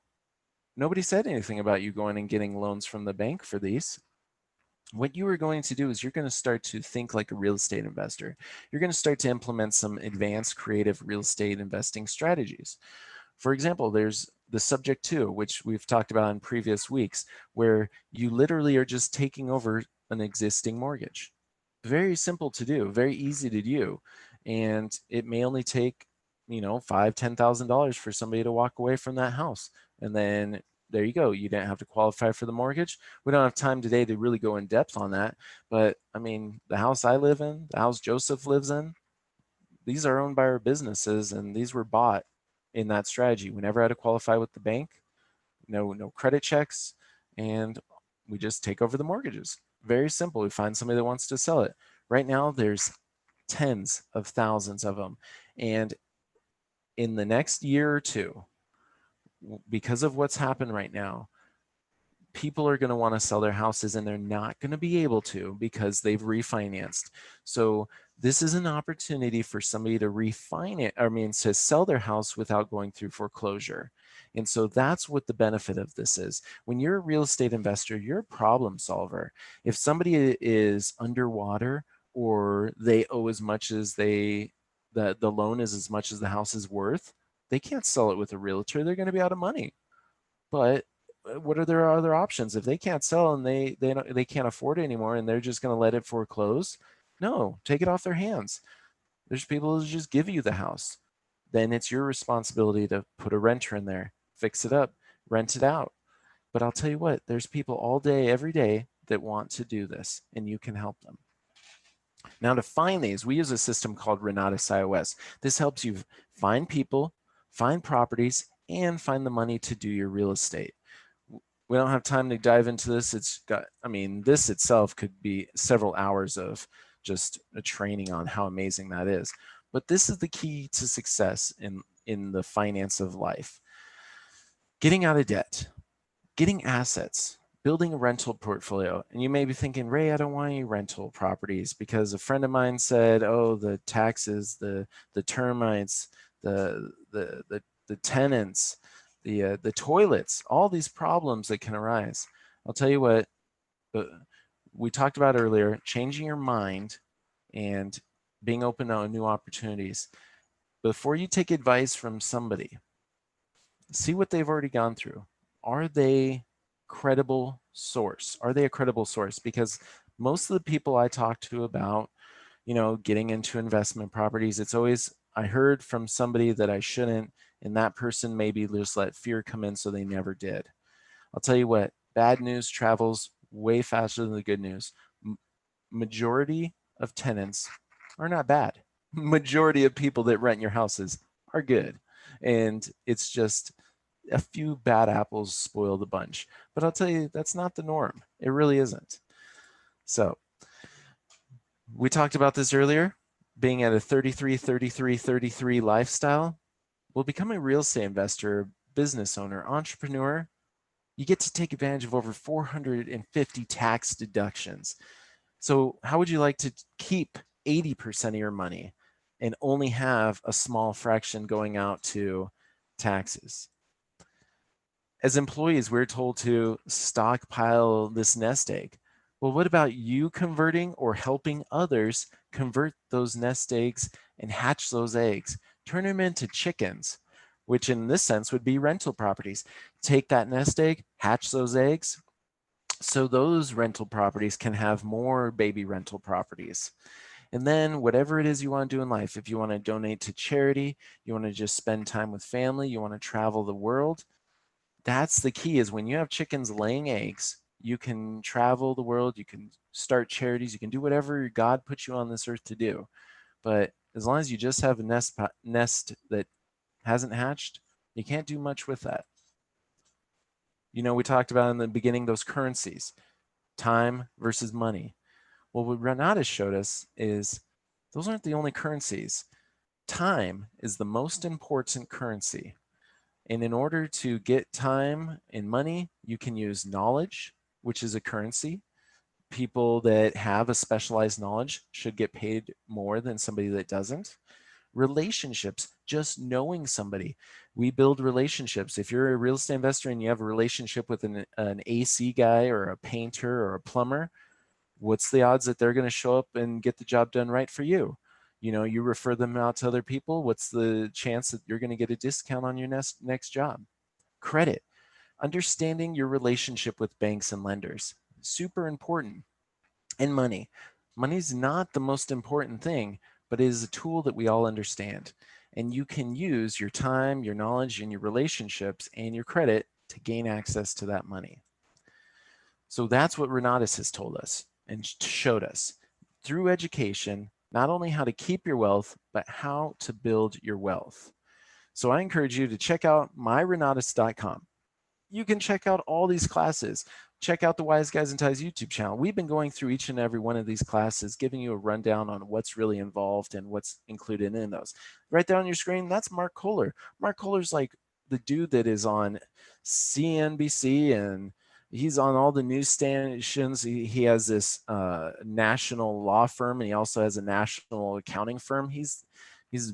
Nobody said anything about you going and getting loans from the bank for these. What you are going to do is you're going to start to think like a real estate investor. You're going to start to implement some advanced creative real estate investing strategies. For example, there's the subject to, which we've talked about in previous weeks, where you literally are just taking over an existing mortgage. Very simple to do, very easy to do. And it may only take, $5,000, $10,000 for somebody to walk away from that house. And then there you go. You didn't have to qualify for the mortgage. We don't have time today to really go in depth on that. But I mean, the house I live in, the house Joseph lives in, these are owned by our businesses and these were bought in that strategy. We never had to qualify with the bank, no credit checks, and we just take over the mortgages. Very simple. We find somebody that wants to sell it. Right now, there's tens of thousands of them. And in the next year or two, because of what's happened right now, people are going to want to sell their houses and they're not going to be able to because they've refinanced. So this is an opportunity for somebody to to sell their house without going through foreclosure. And so that's what the benefit of this is. When you're a real estate investor, you're a problem solver. If somebody is underwater or they owe as much as the loan is as much as the house is worth, they can't sell it with a realtor. They're going to be out of money. But what are their other options? If they can't sell and they can't afford it anymore and they're just going to let it foreclose, no, take it off their hands. There's people who just give you the house. Then it's your responsibility to put a renter in there, fix it up, rent it out. But I'll tell you what, there's people all day, every day that want to do this, and you can help them. Now to find these, we use a system called Renatus iOS. This helps you find people, find properties, and find the money to do your real estate. We don't have time to dive into this. This itself could be several hours of just a training on how amazing that is. But this is the key to success in the finance of life. Getting out of debt, getting assets, building a rental portfolio. And you may be thinking, Ray, I don't want any rental properties because a friend of mine said, oh, the taxes, the termites, the tenants, the toilets, all these problems that can arise. I'll tell you what, we talked about earlier, changing your mind and being open to new opportunities. Before you take advice from somebody, see what they've already gone through. Are they credible source? Are they a credible source? Because most of the people I talk to about, getting into investment properties, it's always, I heard from somebody that I shouldn't, and that person maybe just let fear come in, so they never did. I'll tell you what, bad news travels way faster than the good news. Majority of tenants are not bad. Majority of people that rent your houses are good. And it's just a few bad apples spoil the bunch. But I'll tell you, that's not the norm. It really isn't. So we talked about this earlier, being at a 33, 33, 33 lifestyle. Well, becoming a real estate investor, business owner, entrepreneur, you get to take advantage of over 450 tax deductions. So how would you like to keep 80% of your money and only have a small fraction going out to taxes? As employees, we're told to stockpile this nest egg. Well, what about you converting or helping others convert those nest eggs and hatch those eggs? Turn them into chickens, which in this sense would be rental properties. Take that nest egg, hatch those eggs, so those rental properties can have more baby rental properties. And then whatever it is you want to do in life, if you want to donate to charity, you want to just spend time with family, you want to travel the world, that's the key. Is when you have chickens laying eggs, you can travel the world, you can start charities, you can do whatever God put you on this earth to do. But as long as you just have a nest that hasn't hatched, You can't do much with that. We talked about in the beginning those currencies, time versus money. Well, what Renatus showed us is those aren't the only currencies. Time is the most important currency. And in order to get time and money, you can use knowledge, which is a currency. People that have a specialized knowledge should get paid more than somebody that doesn't. Relationships, just knowing somebody. We build relationships. If you're a real estate investor and you have a relationship with an AC guy or a painter or a plumber, what's the odds that they're going to show up and get the job done right for you? You refer them out to other people. What's the chance that you're going to get a discount on your next job? Credit, understanding your relationship with banks and lenders, super important. And money. Money's not the most important thing, but it is a tool that we all understand. And you can use your time, your knowledge, and your relationships and your credit to gain access to that money. So that's what Renatus has told us and showed us through education, not only how to keep your wealth, but how to build your wealth. So I encourage you to check out myrenatus.com. You can check out all these classes. Check out the Wise Guys and Ties YouTube channel. We've been going through each and every one of these classes, giving you a rundown on what's really involved and what's included in those. Right there on your screen, that's Mark Kohler. Mark Kohler's like the dude that is on CNBC, and he's on all the news stations. He has this national law firm, and he also has a national accounting firm. He's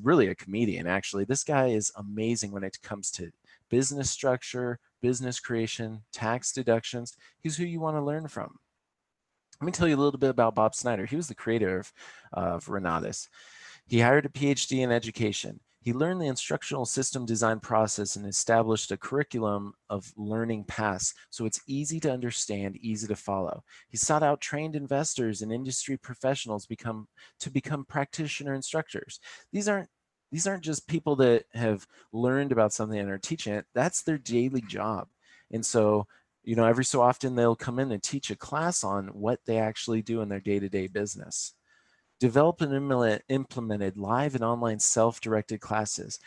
really a comedian, actually. This guy is amazing when it comes to business structure, business creation, tax deductions. He's who you want to learn from. Let me tell you a little bit about Bob Snyder. He was the creator of Renatus. He hired a PhD in education. He learned the instructional system design process and established a curriculum of learning paths so it's easy to understand, easy to follow. He sought out trained investors and industry professionals to become practitioner instructors. These aren't just people that have learned about something and are teaching it. That's their daily job. And so, every so often they'll come in and teach a class on what they actually do in their day-to-day business. Developed and implemented live and online self-directed classes.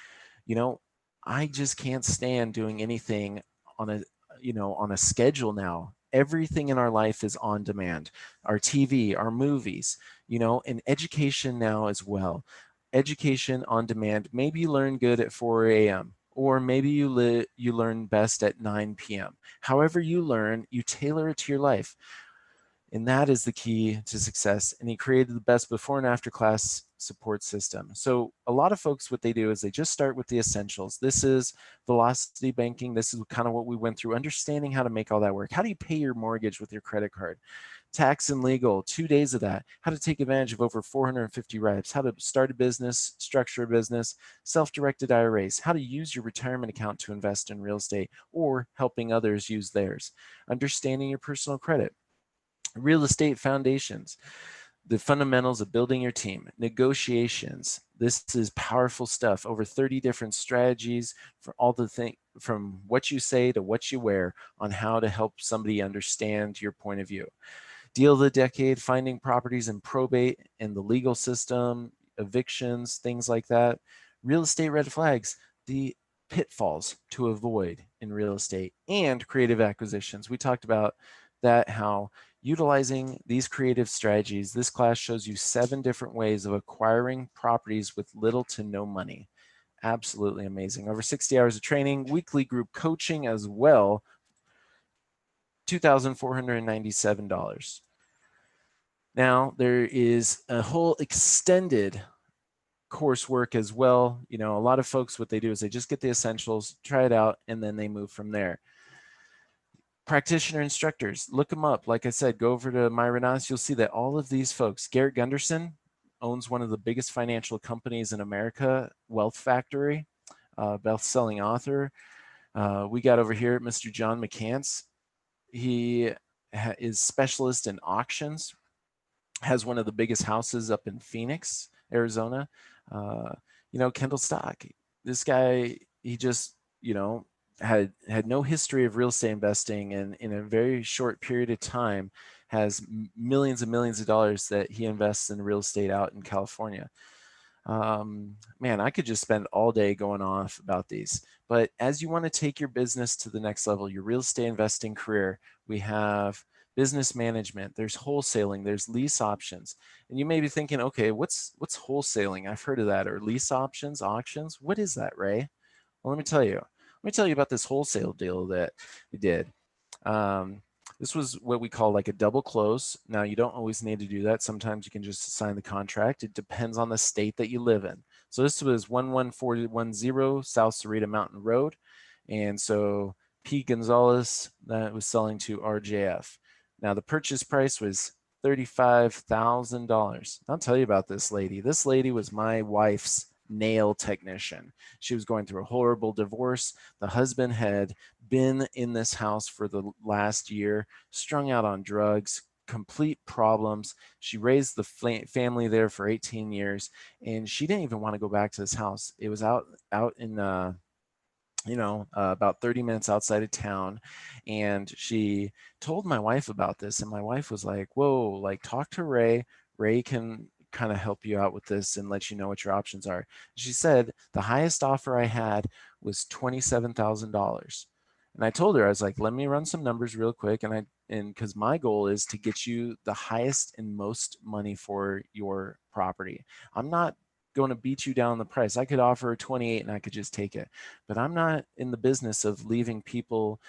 I just can't stand doing anything on a schedule now. Everything in our life is on demand. Our TV, our movies, and education now as well. Education on demand. Maybe you learn good at 4 a.m. or maybe you learn best at 9 p.m. However you learn, you tailor it to your life. And that is the key to success. And he created the best before and after class support system. So a lot of folks, what they do is they just start with the essentials. This is velocity banking. This is kind of what we went through, understanding how to make all that work. How do you pay your mortgage with your credit card? Tax and legal, 2 days of that. How to take advantage of over 450 reps, how to start a business, structure a business, self-directed IRAs, how to use your retirement account to invest in real estate or helping others use theirs. Understanding your personal credit. Real estate foundations, the fundamentals of building your team, negotiations. This is powerful stuff. Over 30 different strategies for all the things from what you say to what you wear on how to help somebody understand your point of view. Deal of the decade, finding properties in probate and the legal system, evictions, things like that. Real estate red flags, the pitfalls to avoid in real estate, and creative acquisitions. We talked about that, how utilizing these creative strategies, this class shows you 7 different ways of acquiring properties with little to no money. Absolutely amazing. Over 60 hours of training, weekly group coaching as well, $2,497. Now, there is a whole extended coursework as well. A lot of folks, what they do is they just get the essentials, try it out, and then they move from there. Practitioner instructors, look them up. Like I said, go over to MyRenatus. You'll see that all of these folks, Garrett Gunderson owns one of the biggest financial companies in America, Wealth Factory, best-selling author. We got over here Mr. John McCants. He is specialist in auctions, has one of the biggest houses up in Phoenix, Arizona. Kendall Stock, this guy, he just, had no history of real estate investing, and in a very short period of time has millions and millions of dollars that he invests in real estate out in California. Man, I could just spend all day going off about these. But as you want to take your business to the next level, your real estate investing career, we have business management, there's wholesaling, there's lease options. And you may be thinking, okay, what's wholesaling? I've heard of that. Or lease options, auctions. What is that, Ray? Well, let me tell you. Let me tell you about this wholesale deal that we did. Um, this was what we call like a double close. Now, you don't always need to do that. Sometimes you can just sign the contract. It depends on the state that you live in. So this was 11410 South Sarita Mountain Road. And so P. Gonzalez, that was selling to RJF. Now, the purchase price was $35,000. I'll tell you about this lady. This lady was my wife's nail technician. She was going through a horrible divorce. The husband had been in this house for the last year, strung out on drugs, complete problems. She raised the family there for 18 years, and she didn't even want to go back to this house. It was out in about 30 minutes outside of town. And she told my wife about this. And my wife was like, whoa, like talk to Ray. Ray can kind of help you out with this and let you know what your options are. She said the highest offer I had was $27,000. And I told her, I was like, let me run some numbers real quick. And because my goal is to get you the highest and most money for your property. I'm not going to beat you down the price. I could offer 28 and I could just take it, but I'm not in the business of leaving people,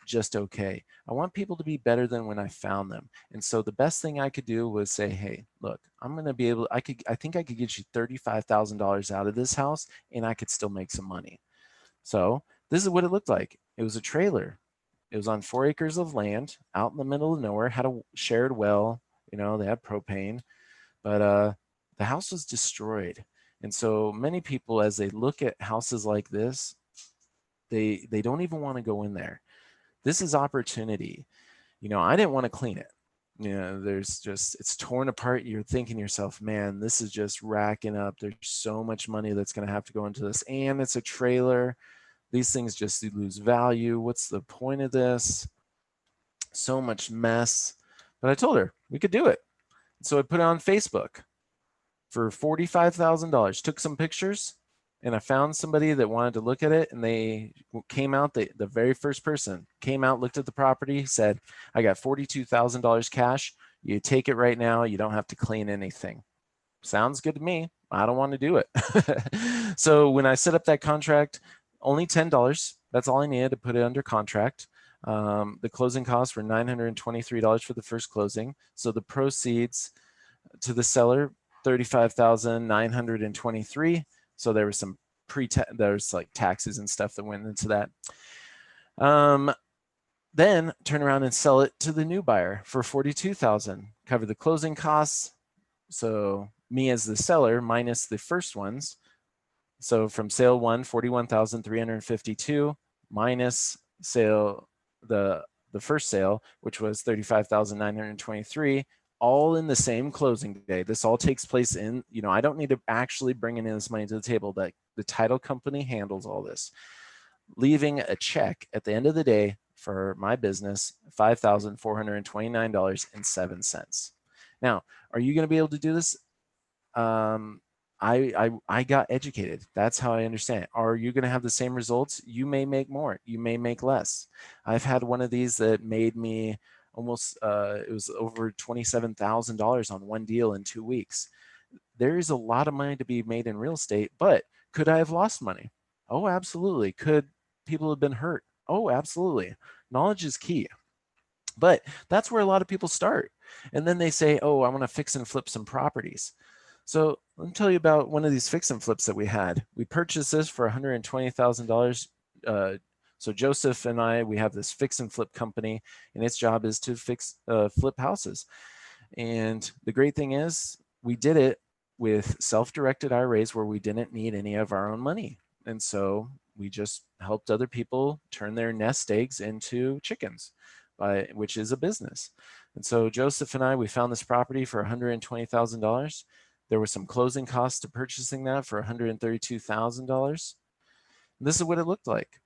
just okay. I want people to be better than when I found them. And so the best thing I could do was say, hey, look, I'm going to be able, I think I could get you $35,000 out of this house and I could still make some money. So this is what it looked like. It was a trailer. It was on 4 acres of land out in the middle of nowhere, had a shared well, they had propane, but the house was destroyed. And so many people, as they look at houses like this, they don't even want to go in there. This is opportunity. I didn't want to clean it. There's just, it's torn apart. You're thinking to yourself, man, this is just racking up. There's so much money that's going to have to go into this. And it's a trailer. These things just lose value. What's the point of this? So much mess. But I told her we could do it. So I put it on Facebook for $45,000. Took some pictures, and I found somebody that wanted to look at it, and they came out. The very first person came out, looked at the property, said, "I got $42,000 cash. You take it right now. You don't have to clean anything." Sounds good to me. I don't want to do it. So when I set up that contract, only $10. That's all I needed to put it under contract. The closing costs were $923 for the first closing. So the proceeds to the seller, 35,923. So there was some there's like taxes and stuff that went into that. Then turn around and sell it to the new buyer for 42,000. Cover the closing costs. So me as the seller minus the first ones. So from sale one, 41,352 minus sale the first sale, which was 35,923, all in the same closing day. This all takes place in, I don't need to actually bring in this money to the table. That the title company handles all this, leaving a check at the end of the day for my business, $5,429.07. Now, are you going to be able to do this? I got educated. That's how I understand it. Are you going to have the same results? You may make more. You may make less. I've had one of these that made me almost, it was over $27,000 on one deal in 2 weeks. There is a lot of money to be made in real estate, but could I have lost money? Oh, absolutely. Could people have been hurt? Oh, absolutely. Knowledge is key. But that's where a lot of people start. And then they say, oh, I want to fix and flip some properties. So let me tell you about one of these fix and flips that we had. We purchased this for $120,000. So Joseph and I, we have this fix and flip company, and its job is to flip houses. And the great thing is we did it with self-directed IRAs where we didn't need any of our own money. And so we just helped other people turn their nest eggs into chickens, which is a business. And so Joseph and I, we found this property for $120,000. There were some closing costs to purchasing that for $132,000. This is what it looked like,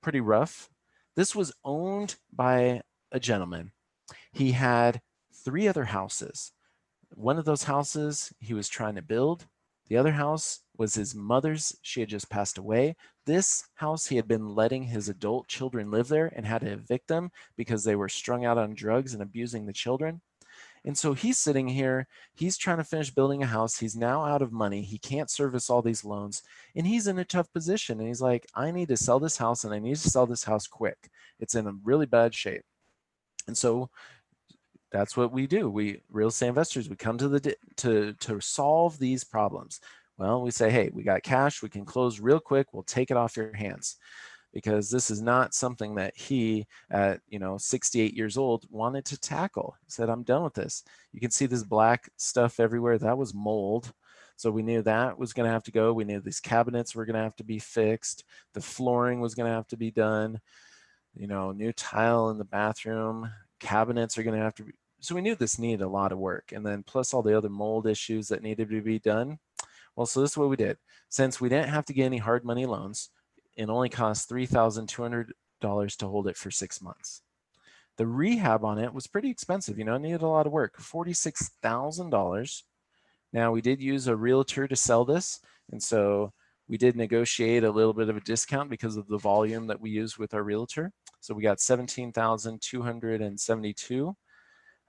pretty rough. This was owned by a gentleman. He had 3 other houses. One of those houses he was trying to build. The other house was his mother's. She had just passed away. This house, he had been letting his adult children live there and had to evict them because they were strung out on drugs and abusing the children. And so he's sitting here, he's trying to finish building a house. He's now out of money. He can't service all these loans and he's in a tough position. And he's like, I need to sell this house and I need to sell this house quick. It's in a really bad shape. And so that's what we do. We real estate investors, we come to the to solve these problems. Well, we say, hey, we got cash, we can close real quick, we'll take it off your hands, because this is not something that he at 68 years old wanted to tackle. He said, I'm done with this. You can see this black stuff everywhere. That was mold. So we knew that was going to have to go. We knew these cabinets were going to have to be fixed. The flooring was going to have to be done. New tile in the bathroom. Cabinets are going to have to be. So we knew this needed a lot of work. And then plus all the other mold issues that needed to be done. Well, so this is what we did. Since we didn't have to get any hard money loans, it only cost $3,200 to hold it for 6 months. The rehab on it was pretty expensive. It needed a lot of work, $46,000. Now, we did use a realtor to sell this, and so we did negotiate a little bit of a discount because of the volume that we used with our realtor. So we got $17,272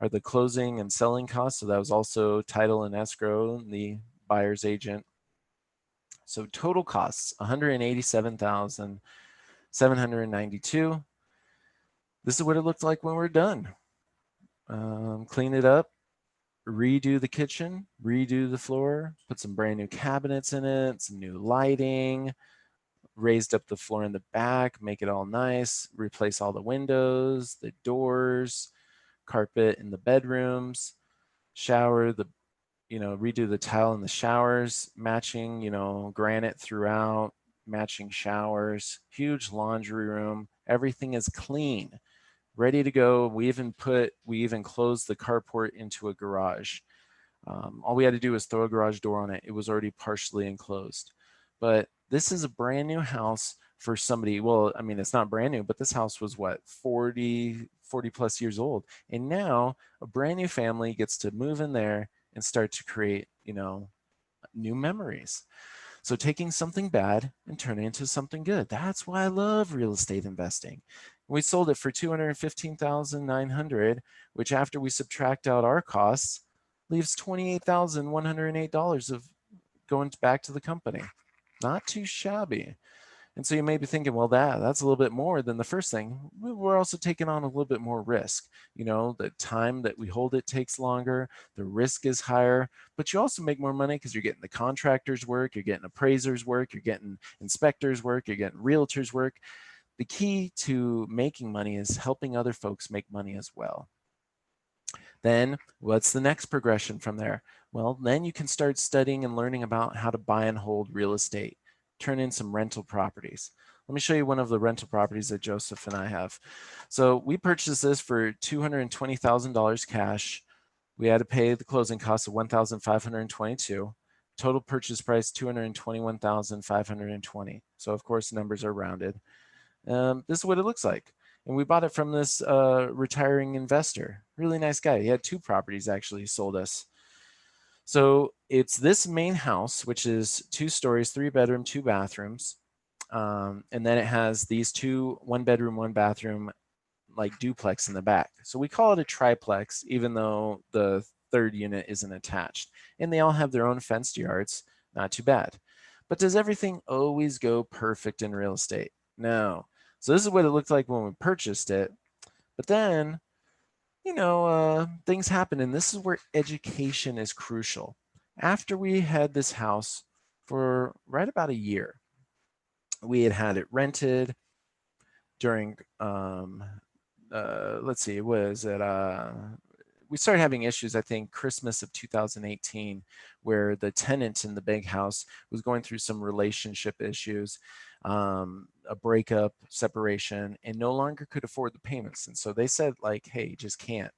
are the closing and selling costs. So that was also title and escrow and the buyer's agent. So total costs, $187,792. This is what it looked like when we're done. Clean it up, redo the kitchen, redo the floor, put some brand new cabinets in it, some new lighting, raised up the floor in the back, make it all nice, replace all the windows, the doors, carpet in the bedrooms, shower, redo the tile in the showers, matching, granite throughout, matching showers, huge laundry room. Everything is clean, ready to go. We even closed the carport into a garage. All we had to do was throw a garage door on it. It was already partially enclosed. But this is a brand new house for somebody. Well, I mean, it's not brand new, but this house was what, 40 plus years old. And now a brand new family gets to move in there and start to create, new memories. So taking something bad and turning it into something good. That's why I love real estate investing. We sold it for $215,900, which after we subtract out our costs, leaves $28,108 of going back to the company. Not too shabby. And so you may be thinking, well, that's a little bit more than the first thing. We're also taking on a little bit more risk. The time that we hold it takes longer, the risk is higher, but you also make more money because you're getting the contractors work, you're getting appraisers work, you're getting inspectors work, you're getting realtors work. The key to making money is helping other folks make money as well. Then what's the next progression from there? Well, then you can start studying and learning about how to buy and hold real estate, turn in some rental properties. Let me show you one of the rental properties that Joseph and I have. So we purchased this for $220,000 cash. We had to pay the closing costs of $1,522. Total purchase price $221,520. So of course numbers are rounded. This is what it looks like. And we bought it from this retiring investor. Really nice guy. He had 2 properties actually he sold us. So it's this main house, which is 2 stories, 3 bedroom, 2 bathrooms. And then it has these 2 1 bedroom, 1 bathroom, like duplex in the back. So we call it a triplex, even though the 3rd unit isn't attached. And they all have their own fenced yards. Not too bad. But does everything always go perfect in real estate? No. So this is what it looked like when we purchased it. But then, things happen, and this is where education is crucial. After we had this house for right about a year, we had it rented during, let's see, was it, we started having issues, I think, Christmas of 2018, where the tenant in the big house was going through some relationship issues, a breakup, separation, and no longer could afford the payments. And so they said, like, hey, you just can't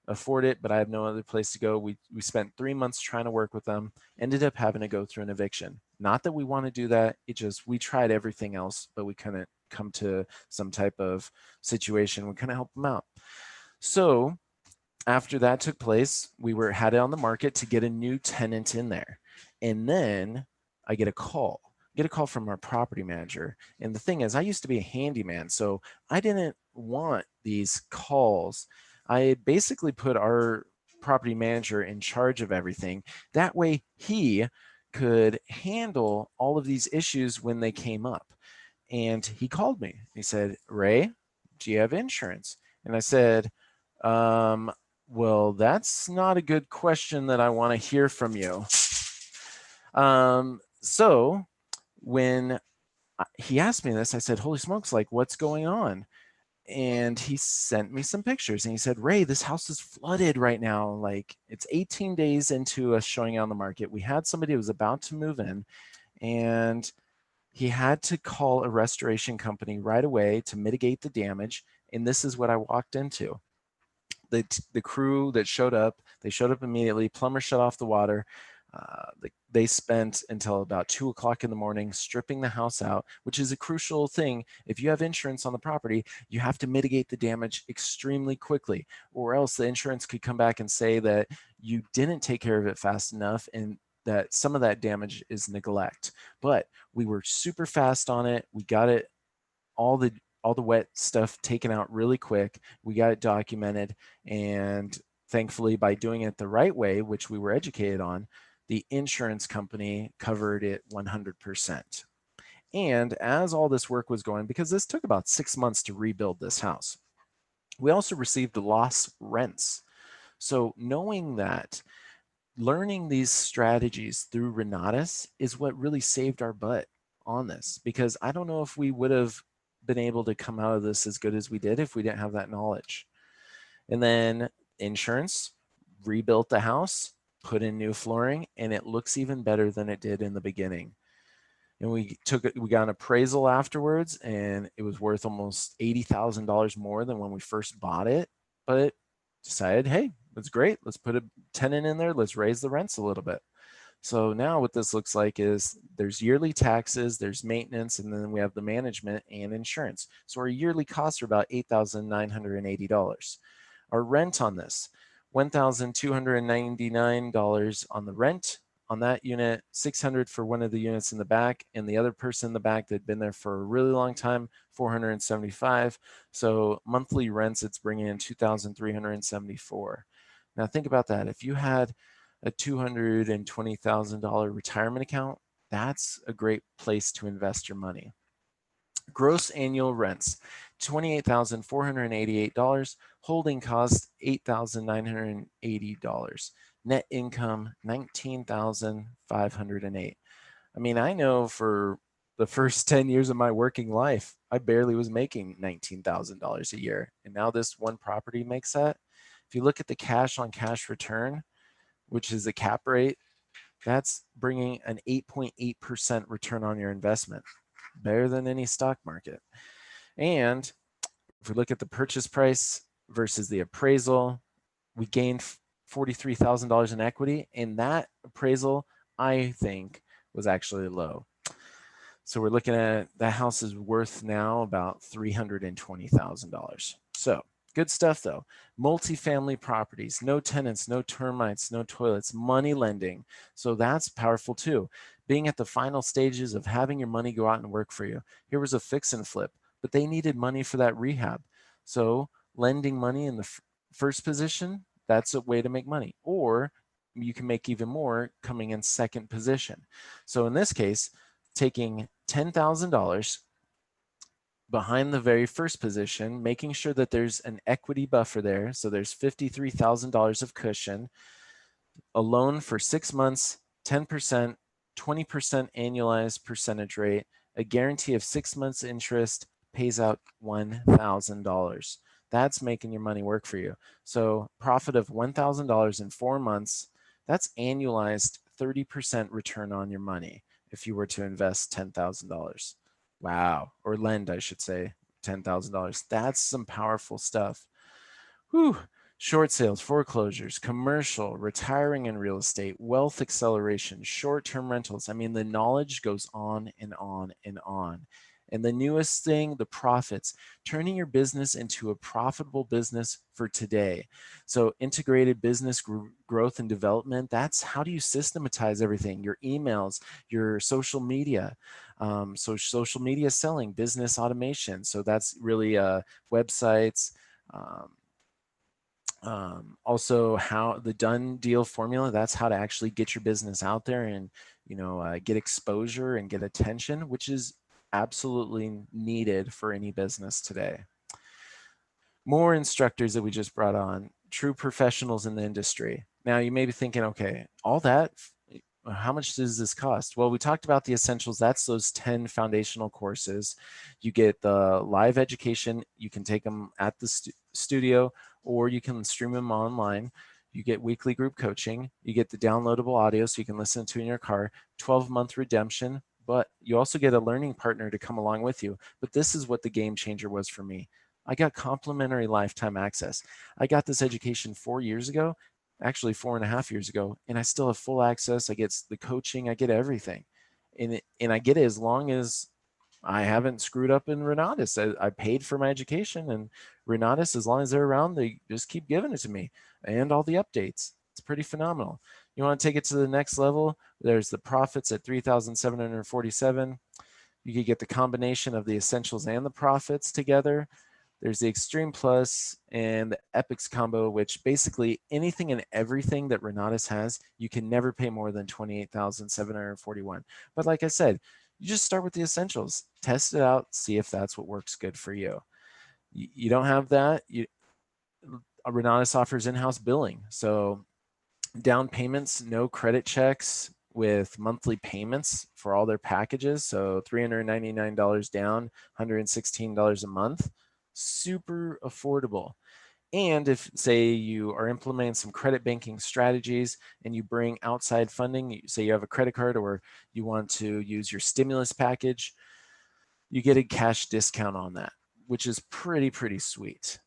afford it, but I have no other place to go. We spent 3 months trying to work with them, ended up having to go through an eviction. Not that we want to do that. We tried everything else, but we couldn't come to some type of situation. We couldn't help them out. So After that took place, we had it on the market to get a new tenant in there. And then I get a call from our property manager. And the thing is, I used to be a handyman, so I didn't want these calls. I basically put our property manager in charge of everything. That way he could handle all of these issues when they came up. And he called me. He said, "Ray, do you have insurance?" And I said, um, well, that's not a good question that I want to hear from you. So when he asked me this, I said, "Holy smokes, like what's going on?" And he sent me some pictures and he said, "Ray, this house is flooded right now. Like it's 18 days into us showing on the market. We had somebody who was about to move in, and he had to call a restoration company right away to mitigate the damage. And this is what I walked into. The crew that showed up, they showed up immediately. Plumber shut off the water. They spent until about 2 o'clock in the morning stripping the house out, which is a crucial thing. If you have insurance on the property, you have to mitigate the damage extremely quickly, or else the insurance could come back and say that you didn't take care of it fast enough and that some of that damage is neglect. But we were super fast on it. We got it all the all the wet stuff taken out really quick. We got it documented, and thankfully, by doing it the right way, which we were educated on, the insurance company covered it 100%. And as all this work was going, because this took about 6 months to rebuild this house, we also received loss rents. So knowing that, learning these strategies through Renatus is what really saved our butt on this, because I don't know if we would have been able to come out of this as good as we did if we didn't have that knowledge. And then insurance rebuilt the house, put in new flooring, and it looks even better than it did in the beginning. And we got an appraisal afterwards, and it was worth almost $80,000 more than when we first bought it. But decided, hey, that's great. Let's put a tenant in there. Let's raise the rents a little bit. So now what this looks like is there's yearly taxes, there's maintenance, and then we have the management and insurance. So our yearly costs are about $8,980. Our rent on this, $1,299 on the rent on that unit, $600 for one of the units in the back, and the other person in the back that had been there for a really long time, $475. So monthly rents, it's bringing in $2,374. Now think about that. If you had a $220,000 retirement account, that's a great place to invest your money. Gross annual rents, $28,488. Holding cost, $8,980. Net income, $19,508. I mean, I know for the first 10 years of my working life, I barely was making $19,000 a year. And now this one property makes that. If you look at the cash on cash return, which is the cap rate, that's bringing an 8.8% return on your investment, better than any stock market. And if we look at the purchase price versus the appraisal, we gained $43,000 in equity, and that appraisal, I think, was actually low. So we're looking at that house is worth now about $320,000. So good stuff though. Multifamily properties, no tenants, no termites, no toilets, money lending. So that's powerful too. Being at the final stages of having your money go out and work for you. Here was a fix and flip, but they needed money for that rehab. So lending money in the first position, that's a way to make money. Or you can make even more coming in second position. So in this case, taking $10,000 behind the very first position, making sure that there's an equity buffer there. So there's $53,000 of cushion, a loan for 6 months, 10%, 20% annualized percentage rate, a guarantee of 6 months interest, pays out $1,000. That's making your money work for you. So profit of $1,000 in 4 months, that's annualized 30% return on your money if you were to invest $10,000. Wow. Or lend, I should say, $10,000. That's some powerful stuff. Whew. Short sales, foreclosures, commercial, retiring in real estate, wealth acceleration, short-term rentals. I mean, the knowledge goes on and on and on. And the newest thing, the profits, turning your business into a profitable business for today. So integrated business growth and development, that's how do you systematize everything, your emails, your social media. So social media selling, business automation. So that's really websites, um, also how the done deal formula, that's how to actually get your business out there and get exposure and get attention, which is absolutely needed for any business today. More instructors that we just brought on, true professionals in the industry. Now you may be thinking, okay, all that, how much does this cost? Well, we talked about the essentials. That's those 10 foundational courses. You get the live education. You can take them at the studio, or you can stream them online. You get weekly group coaching. You get the downloadable audio so you can listen to in your car, 12-month redemption, but you also get a learning partner to come along with you. But this is what the game changer was for me. I got complimentary lifetime access. I got this education 4 years ago, actually 4.5 years ago, and I still have full access. I get the coaching, I get everything. And I get it as long as I haven't screwed up in Renatus. I paid for my education, and Renatus, as long as they're around, they just keep giving it to me and all the updates. It's pretty phenomenal. You want to take it to the next level? There's the profits at 3,747. You could get the combination of the essentials and the profits together. There's the Extreme Plus and the Epics combo, which basically anything and everything that Renatus has, you can never pay more than $28,741. But like I said, you just start with the essentials, test it out, see if that's what works good for you. You don't have that. Renatus offers in-house billing. So down payments, no credit checks with monthly payments for all their packages. So $399 down, $116 a month. Super affordable. And if, say, you are implementing some credit banking strategies and you bring outside funding, say you have a credit card or you want to use your stimulus package, you get a cash discount on that, which is pretty sweet.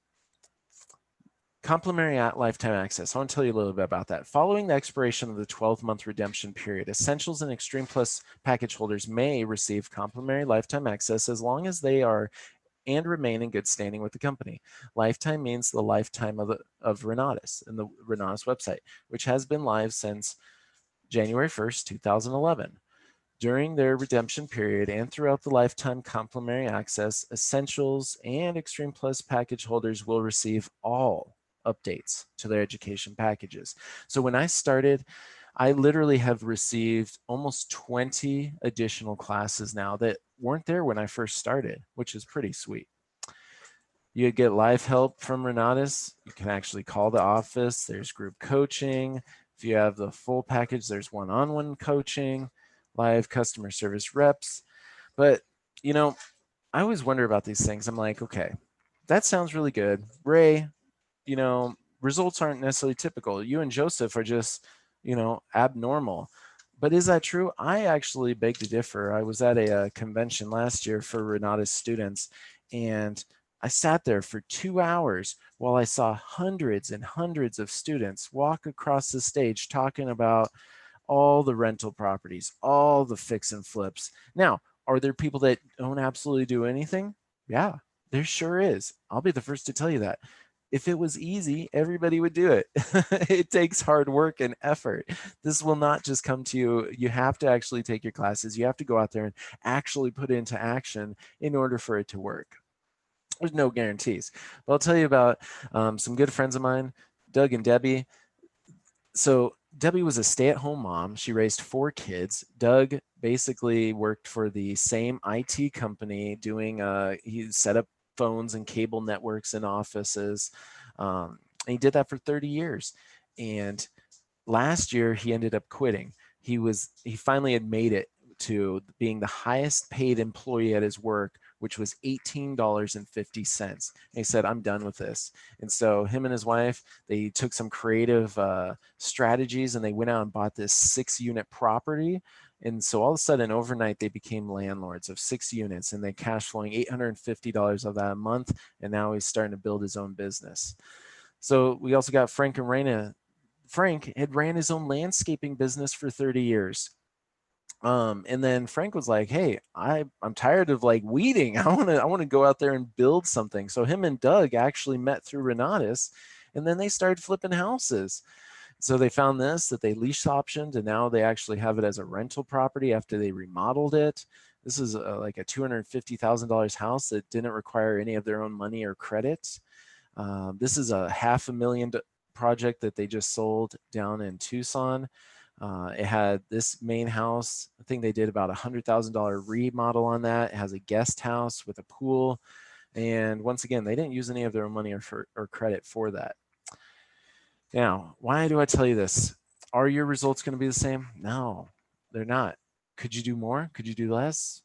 Complimentary lifetime access. I want to tell you a little bit about that. Following the expiration of the 12-month redemption period, Essentials and Extreme Plus package holders may receive complimentary lifetime access as long as they are and remain in good standing with the company. Lifetime means the lifetime of Renatus and the Renatus website, which has been live since January 1st, 2011. During their redemption period and throughout the lifetime complimentary access, Essentials and Extreme Plus package holders will receive all updates to their education packages. So when I started, I literally have received almost 20 additional classes now that weren't there when I first started, which is pretty sweet. You get live help from Renatus. You can actually call the office. There's group coaching. If you have the full package, there's one-on-one coaching, live customer service reps. But, I always wonder about these things. I'm like, okay, that sounds really good. Ray, results aren't necessarily typical. You and Joseph are just, abnormal. But is that true? I actually beg to differ. I was at a convention last year for Renatus students, and I sat there for 2 hours while I saw hundreds and hundreds of students walk across the stage talking about all the rental properties, all the fix and flips. Now, are there people that don't absolutely do anything? Yeah, there sure is. I'll be the first to tell you that. If it was easy, everybody would do it. It takes hard work and effort. This will not just come to you. You have to actually take your classes. You have to go out there and actually put it into action in order for it to work. There's no guarantees. But I'll tell you about some good friends of mine, Doug and Debbie. So Debbie was a stay-at-home mom. She raised 4 kids. Doug basically worked for the same IT company doing, he set up phones and cable networks in offices. And he did that for 30 years. And last year he ended up quitting. He finally had made it to being the highest paid employee at his work, which was $18.50. And he said, I'm done with this. And so him and his wife, they took some creative strategies and they went out and bought this 6-unit property. And so all of a sudden, overnight, they became landlords of 6 units and they cash flowing $850 of that a month. And now he's starting to build his own business. So we also got Frank and Raina. Frank had ran his own landscaping business for 30 years. And then Frank was like, "Hey, I'm tired of like weeding. I want to go out there and build something." So him and Doug actually met through Renatus, and then they started flipping houses. So they found this that they lease optioned, and now they actually have it as a rental property after they remodeled it. This is like a $250,000 house that didn't require any of their own money or credit. This is a $500,000 project that they just sold down in Tucson. It had this main house. I think they did about $100,000 remodel on that. It has a guest house with a pool. And once again, they didn't use any of their own money or credit for that. Now, why do I tell you this? Are your results going to be the same? No, they're not. Could you do more? Could you do less?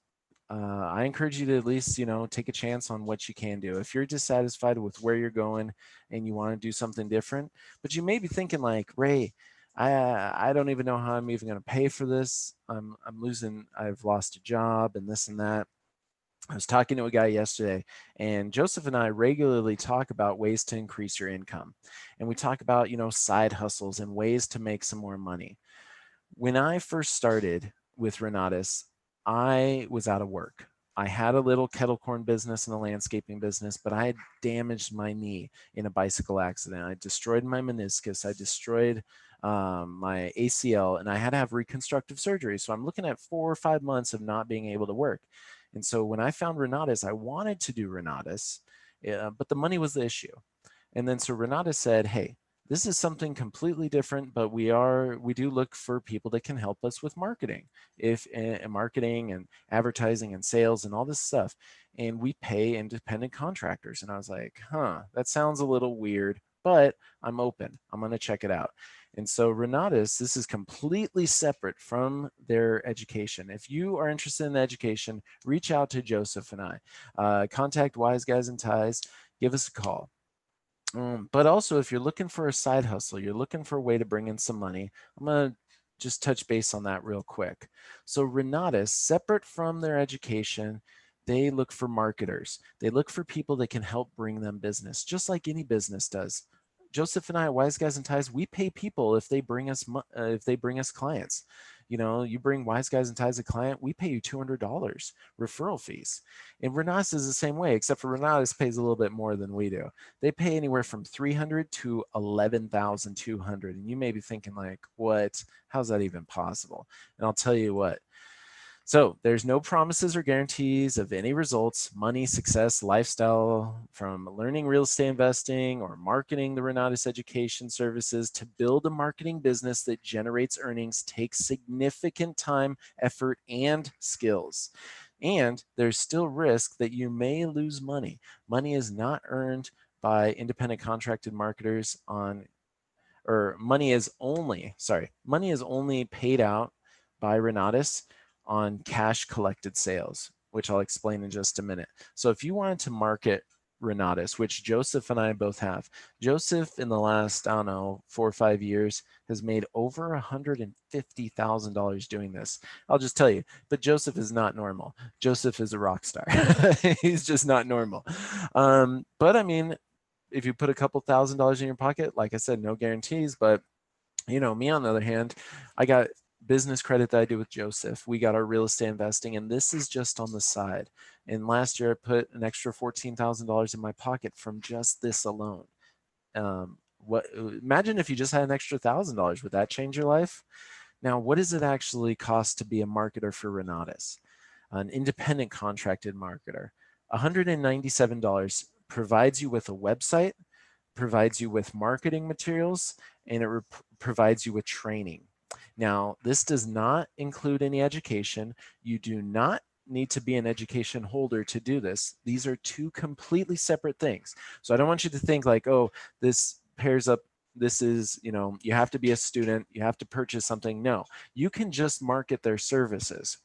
I encourage you to at least, take a chance on what you can do. If you're dissatisfied with where you're going and you want to do something different, but you may be thinking like, Ray, I don't even know how I'm even going to pay for this. I've lost a job and this and that. I was talking to a guy yesterday, and Joseph and I regularly talk about ways to increase your income. And we talk about, side hustles and ways to make some more money. When I first started with Renatus, I was out of work. I had a little kettle corn business and a landscaping business, but I had damaged my knee in a bicycle accident. I destroyed my meniscus. I destroyed my ACL, and I had to have reconstructive surgery. So I'm looking at 4 or 5 months of not being able to work. And so when I found Renatus, I wanted to do Renatus, but the money was the issue. And then so Renata said, "Hey, this is something completely different, but we do look for people that can help us with marketing, if marketing and advertising and sales and all this stuff. And we pay independent contractors." And I was like, that sounds a little weird, but I'm open. I'm going to check it out. And so Renatus, this is completely separate from their education. If you are interested in education, reach out to Joseph and I. Contact Wise Guys in Ties. Give us a call. But also, if you're looking for a side hustle, you're looking for a way to bring in some money, I'm going to just touch base on that real quick. So Renatus, separate from their education, they look for marketers. They look for people that can help bring them business, just like any business does. Joseph and I at Wise Guys and Ties, we pay people if they bring us clients. You bring Wise Guys and Ties a client, we pay you $200 referral fees. And Renatus is the same way, except for Renatus pays a little bit more than we do. They pay anywhere from $300 to $11,200. And you may be thinking like, what? How's that even possible? And I'll tell you what. So there's no promises or guarantees of any results, money, success, lifestyle, from learning real estate investing or marketing the Renatus education services to build a marketing business that generates earnings takes significant time, effort, and skills. And there's still risk that you may lose money. Money is not earned by independent contracted marketers money is only paid out by Renatus on cash collected sales, which I'll explain in just a minute. So if you wanted to market Renatus, which Joseph and I both have, Joseph in the last, I don't know, 4 or 5 years has made over $150,000 doing this. I'll just tell you, but Joseph is not normal. Joseph is a rock star. He's just not normal. But I mean, if you put a couple $1,000s in your pocket, like I said, no guarantees, but me on the other hand, I got business credit that I do with Joseph. We got our real estate investing, and this is just on the side. And last year I put an extra $14,000 in my pocket from just this alone. Imagine if you just had an extra $1,000. Would that change your life? Now, what does it actually cost to be a marketer for Renatus, an independent contracted marketer? $197 provides you with a website, provides you with marketing materials, and it provides you with training. Now, this does not include any education. You do not need to be an education holder to do this. These are two completely separate things. So I don't want you to think like, oh, this pairs up. This is, you have to be a student, you have to purchase something. No, you can just market their services.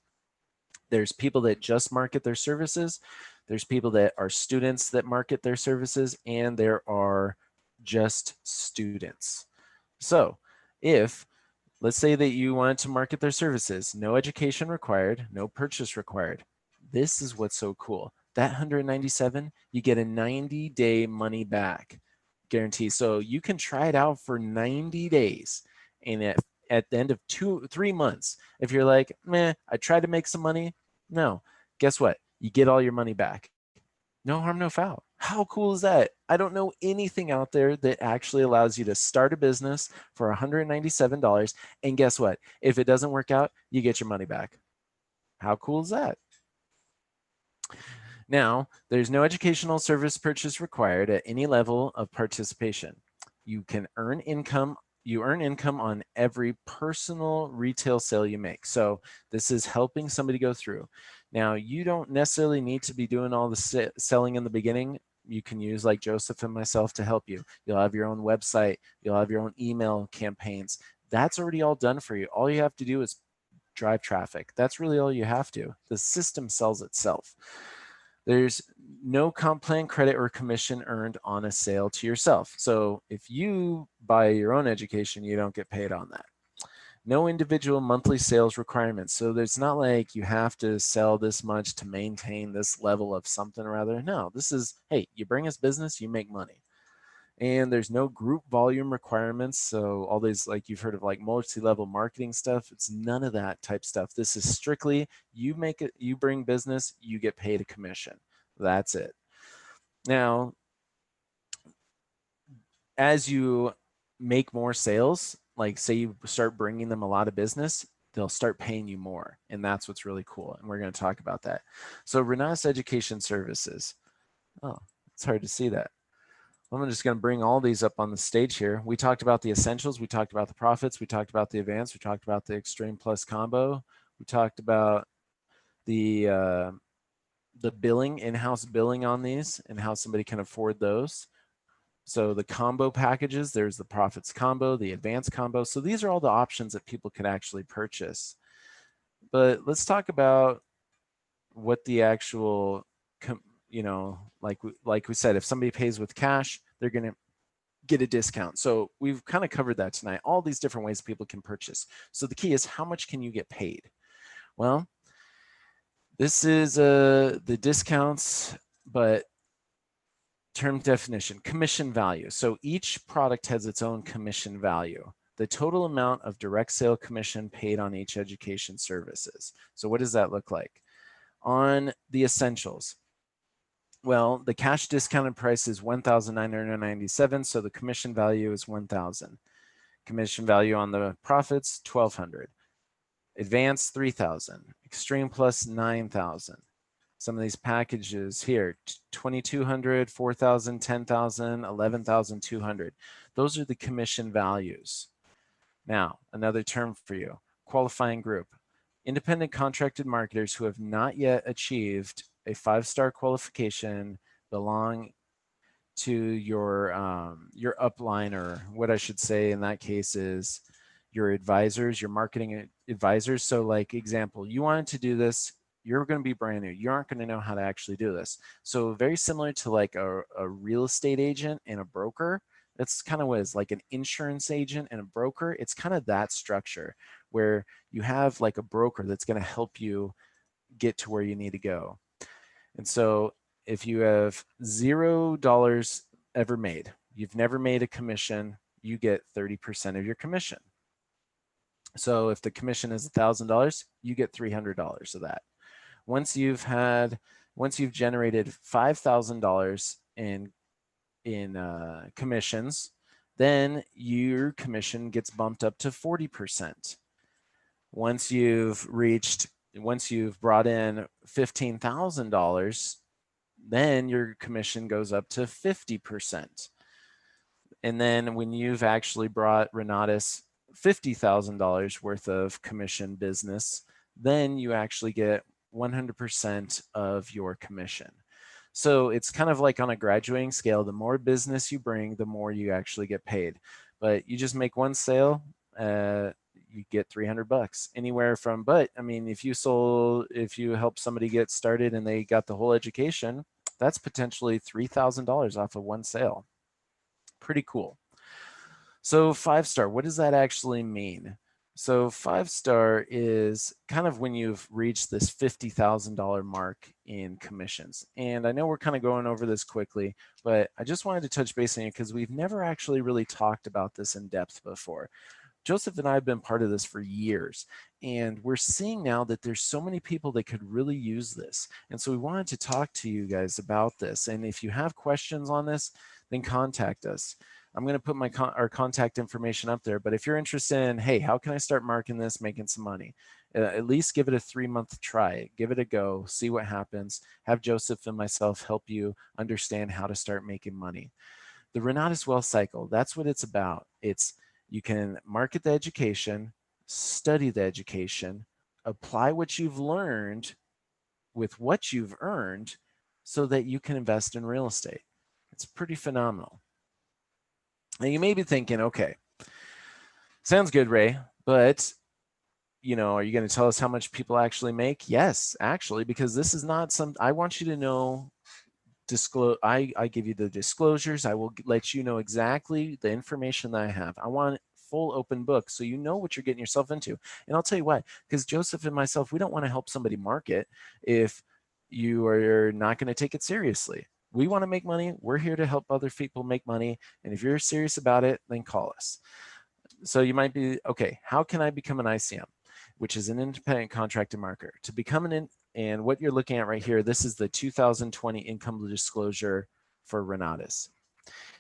There's people that just market their services. There's people that are students that market their services, and there are just students. So if, let's say that you wanted to market their services, no education required, no purchase required. This is what's so cool. That 197, you get a 90-day money back guarantee. So you can try it out for 90 days. And at the end of 3 months, if you're like, meh, I tried to make some money, no, guess what? You get all your money back. No harm, no foul. How cool is that? I don't know anything out there that actually allows you to start a business for $197. And guess what? If it doesn't work out, you get your money back. How cool is that? Now, there's no educational service purchase required at any level of participation. You can earn income. You earn income on every personal retail sale you make. So this is helping somebody go through. Now, you don't necessarily need to be doing all the selling in the beginning. You can use like Joseph and myself to help you. You'll have your own website. You'll have your own email campaigns. That's already all done for you. All you have to do is drive traffic. That's really all you have to. The system sells itself. There's no comp plan credit or commission earned on a sale to yourself. So if you buy your own education, you don't get paid on that. No individual monthly sales requirements. So there's not like you have to sell this much to maintain this level of something or other. No, this is, hey, you bring us business, you make money. And there's no group volume requirements. So all these, like you've heard of like multi-level marketing stuff, it's none of that type stuff. This is strictly you make it, you bring business, you get paid a commission. That's it. Now, as you make more sales, like say you start bringing them a lot of business, they'll start paying you more. And that's what's really cool. And we're going to talk about that. So Renas Education Services. Oh, it's hard to see that. I'm just going to bring all these up on the stage here. We talked about the essentials. We talked about the profits. We talked about the advanced. We talked about the extreme plus combo. We talked about the billing, in-house billing on these and how somebody can afford those. So the combo packages, there's the profits combo, the advanced combo. So these are all the options that people could actually purchase. But let's talk about what the actual, like we said, if somebody pays with cash, they're going to get a discount. So we've kind of covered that tonight, all these different ways people can purchase. So the key is how much can you get paid? Well, this is the discounts, but term definition, commission value. So each product has its own commission value. The total amount of direct sale commission paid on each education services. So what does that look like? On the essentials, well, the cash discounted price is $1,997, so the commission value is $1,000. Commission value on the profits, $1,200. Advanced, $3,000. Extreme plus, $9,000. Some of these packages here, $2,200, $4,000, $10,000, $11,200. Those are the commission values. Now, another term for you, qualifying group. Independent contracted marketers who have not yet achieved a 5-star qualification belong to your upline, or what I should say in that case is your advisors, your marketing advisors. So like example, you wanted to do this, you're going to be brand new. You aren't going to know how to actually do this. So very similar to like a real estate agent and a broker. That's kind of what it is, like an insurance agent and a broker. It's kind of that structure where you have like a broker that's going to help you get to where you need to go. And so if you have $0 ever made, you've never made a commission, you get 30% of your commission. So if the commission is $1,000, you get $300 of that. Once you've generated $5,000 in commissions, then your commission gets bumped up to 40%. Once you've brought in $15,000, then your commission goes up to 50%. And then when you've actually brought Renatus $50,000 worth of commission business, then you actually get 100% of your commission. So it's kind of like on a graduating scale. The more business you bring, the more you actually get paid. But you just make one sale, you get $300 anywhere from. But I mean, if you help somebody get started and they got the whole education, that's potentially $3,000 off of one sale. Pretty cool. So 5-star, what does that actually mean? So 5-star is kind of when you've reached this $50,000 mark in commissions. And I know we're kind of going over this quickly, but I just wanted to touch base on it because we've never actually really talked about this in depth before. Joseph and I have been part of this for years, and we're seeing now that there's so many people that could really use this. And so we wanted to talk to you guys about this. And if you have questions on this, then contact us. I'm going to put our contact information up there. But if you're interested in, hey, how can I start marketing this, making some money? At least give it a 3-month try. Give it a go. See what happens. Have Joseph and myself help you understand how to start making money. The Renatus Wealth Cycle, that's what it's about. It's you can market the education, study the education, apply what you've learned with what you've earned so that you can invest in real estate. It's pretty phenomenal. Now you may be thinking, okay, sounds good, Ray, but are you going to tell us how much people actually make? Yes, actually, because this is not I want you to know I give you the disclosures. I will let you know exactly the information that I have. I want full open book so you know what you're getting yourself into. And I'll tell you why, because Joseph and myself, we don't want to help somebody market if you are not going to take it seriously. We want to make money. We're here to help other people make money. And if you're serious about it, then call us. So you might be, okay, how can I become an ICM, which is an independent contracted marketer? To become and what you're looking at right here, this is the 2020 income disclosure for Renatus.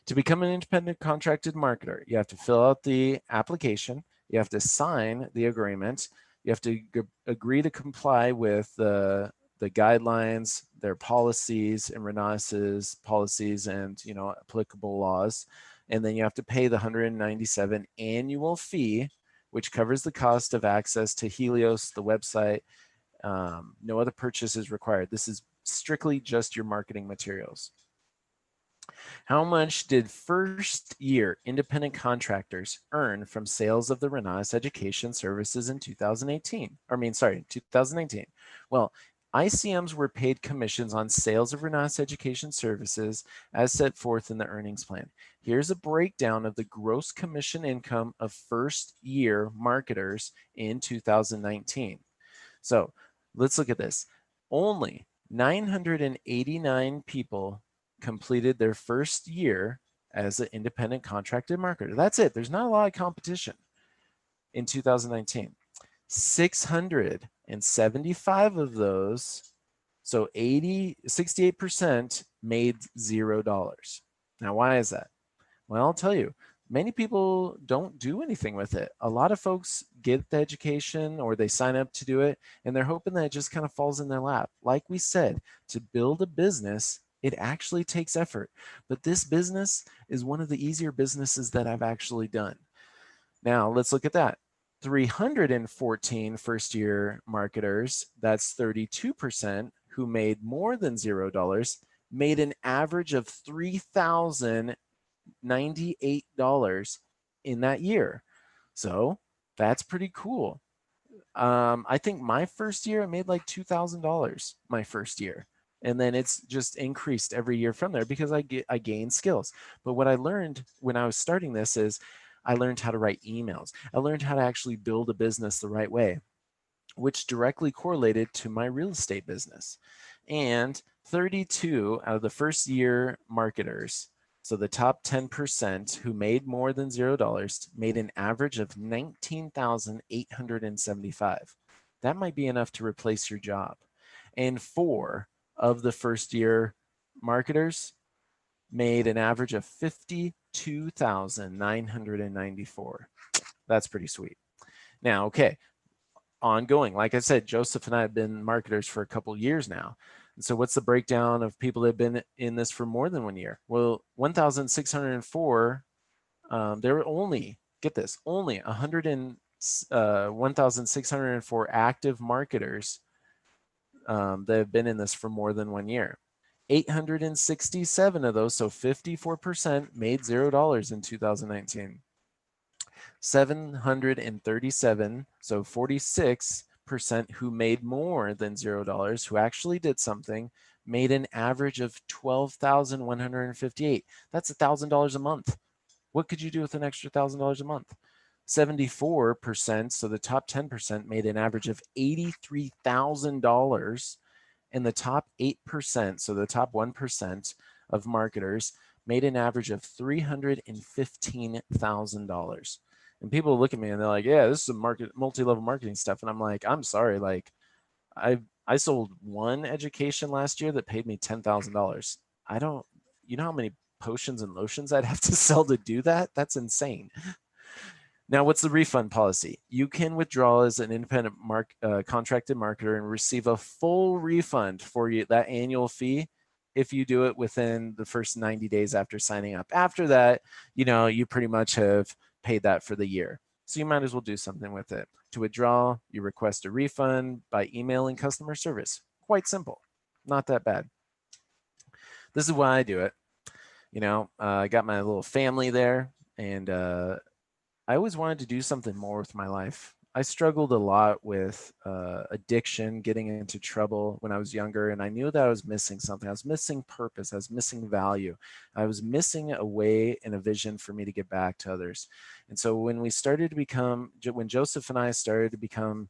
To become an independent contracted marketer, you have to fill out the application, you have to sign the agreement, you have to agree to comply with the guidelines, their policies, and Renatus's policies and applicable laws. And then you have to pay the $197 annual fee, which covers the cost of access to Helios, the website. No other purchase is required. This is strictly just your marketing materials. How much did first year independent contractors earn from sales of the Renatus Education Services in 2018? 2019. Well, ICMs were paid commissions on sales of Renatus Education Services as set forth in the earnings plan. Here's a breakdown of the gross commission income of first year marketers in 2019. So let's look at this. Only 989 people completed their first year as an independent contracted marketer. That's it. There's not a lot of competition in 2019. 675 of those, so 68% made $0. Now, why is that? Well, I'll tell you, many people don't do anything with it. A lot of folks get the education or they sign up to do it and they're hoping that it just kind of falls in their lap. Like we said, to build a business, it actually takes effort. But this business is one of the easier businesses that I've actually done. Now, let's look at that. 314 first year marketers, that's 32%, who made more than $0, made an average of $3,098 in that year. So that's pretty cool. I think my first year, I made like $2,000 my first year. And then it's just increased every year from there because I gained skills. But what I learned when I was starting this is I learned how to write emails. I learned how to actually build a business the right way, which directly correlated to my real estate business. And 32 out of the first year marketers, so the top 10% who made more than $0, made an average of $19,875. That might be enough to replace your job. And 4 of the first year marketers made an average of $52,994. That's pretty sweet. Now, okay, ongoing. Like I said, Joseph and I have been marketers for a couple years now. And so what's the breakdown of people that have been in this for more than 1 year? Well, 1,604, there were only, get this, only 1,604 active marketers that have been in this for more than 1 year. 867 of those, so 54%, made $0 in 2019. 737, so 46% who made more than $0, who actually did something, made an average of $12,158. That's $1,000 a month. What could you do with an extra $1,000 a month? 74%, so the top 10%, made an average of $83,000. And the top 8%, so the top 1% of marketers, made an average of $315,000. And people look at me and they're like, yeah, this is a multi-level marketing stuff. And I'm like, I'm sorry. Like I sold one education last year that paid me $10,000. I don't, you know how many potions and lotions I'd have to sell to do that? That's insane. Now, what's the refund policy? You can withdraw as an independent contracted marketer and receive a full refund for that annual fee if you do it within the first 90 days after signing up. After that, you pretty much have paid that for the year. So you might as well do something with it. To withdraw, you request a refund by emailing customer service. Quite simple. Not that bad. This is why I do it. I got my little family there, and I always wanted to do something more with my life. I struggled a lot with addiction, getting into trouble when I was younger, and I knew that I was missing something. I was missing purpose. I was missing value. I was missing a way and a vision for me to get back to others. And so when Joseph and I started to become,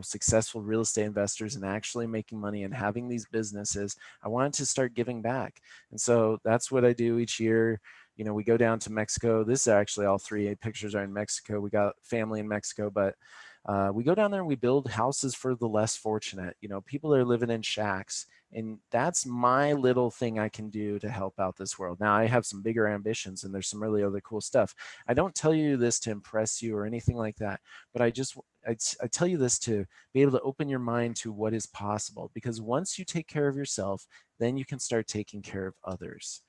successful real estate investors and actually making money and having these businesses, I wanted to start giving back. And so that's what I do each year. We go down to Mexico. This is actually all three pictures are in Mexico. We got family in Mexico, but we go down there and we build houses for the less fortunate. People that are living in shacks. And that's my little thing I can do to help out this world. Now, I have some bigger ambitions and there's some really other cool stuff. I don't tell you this to impress you or anything like that, but I tell you this to be able to open your mind to what is possible. Because once you take care of yourself, then you can start taking care of others.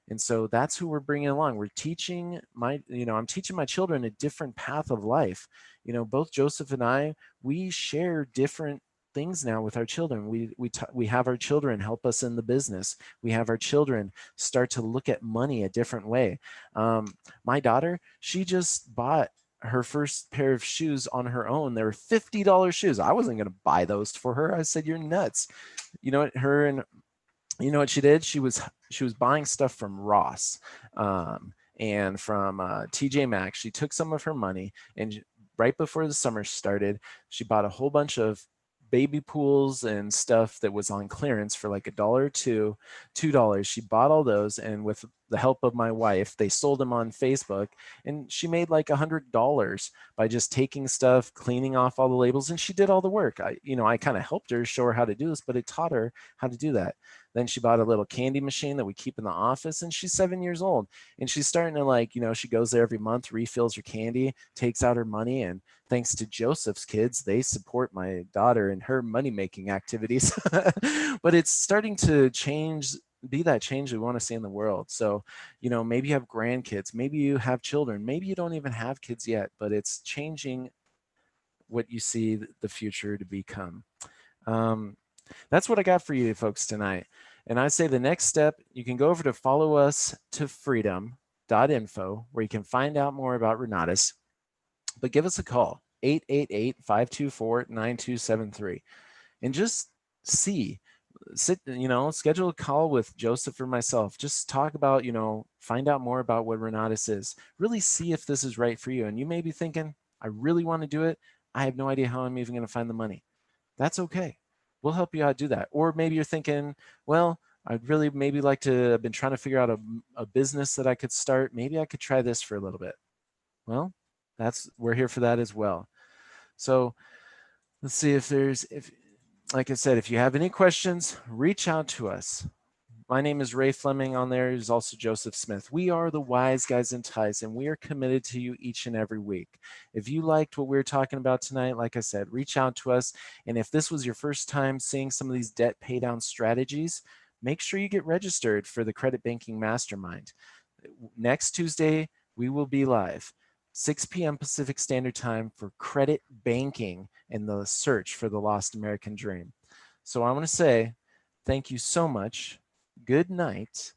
And so that's who we're bringing along. I'm teaching my children a different path of life. Both Joseph and I, we share different things now with our children. We have our children help us in the business. We have our children start to look at money a different way. My daughter, she just bought her first pair of shoes on her own. They were $50 shoes. I wasn't going to buy those for her. I said, "You're nuts." Her and you know what she did? She was buying stuff from Ross, and from TJ Maxx. She took some of her money, and right before the summer started, she bought a whole bunch of baby pools and stuff that was on clearance for like $1 or $2. She bought all those, and with the help of my wife, they sold them on Facebook, and she made like $100 by just taking stuff, cleaning off all the labels, and she did all the work. I kind of helped her, show her how to do this, but it taught her how to do that. Then she bought a little candy machine that we keep in the office, and she's 7 years old. And she's starting to she goes there every month, refills her candy, takes out her money. And thanks to Joseph's kids, they support my daughter in her money making activities. But it's starting to be that change we want to see in the world. So, maybe you have grandkids, maybe you have children, maybe you don't even have kids yet, but it's changing what you see the future to become. Um, that's what I got for you folks tonight. And I say the next step, you can go over to follow us to freedom.info, where you can find out more about Renatus. But give us a call, 888-524-9273, and just see, schedule a call with Joseph or myself. Just talk about, find out more about what Renatus is. Really see if this is right for you. And you may be thinking, I really want to do it. I have no idea how I'm even going to find the money. That's okay. We'll help you out do that. Or maybe you're thinking, well, I'd really maybe like to, I've been trying to figure out a business that I could start. Maybe I could try this for a little bit. Well, we're here for that as well. So let's see if like I said, if you have any questions, reach out to us. My name is Ray Fleming. On there is also Joseph Smith. We are the Wise Guys in Ties, and we are committed to you each and every week. If you liked what we were talking about tonight, like I said, reach out to us. And if this was your first time seeing some of these debt pay down strategies, make sure you get registered for the Credit Banking Mastermind. Next Tuesday, we will be live, 6 p.m. Pacific Standard Time, for credit banking and the search for the lost American dream. So I want to say thank you so much. Good night,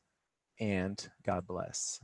and God bless.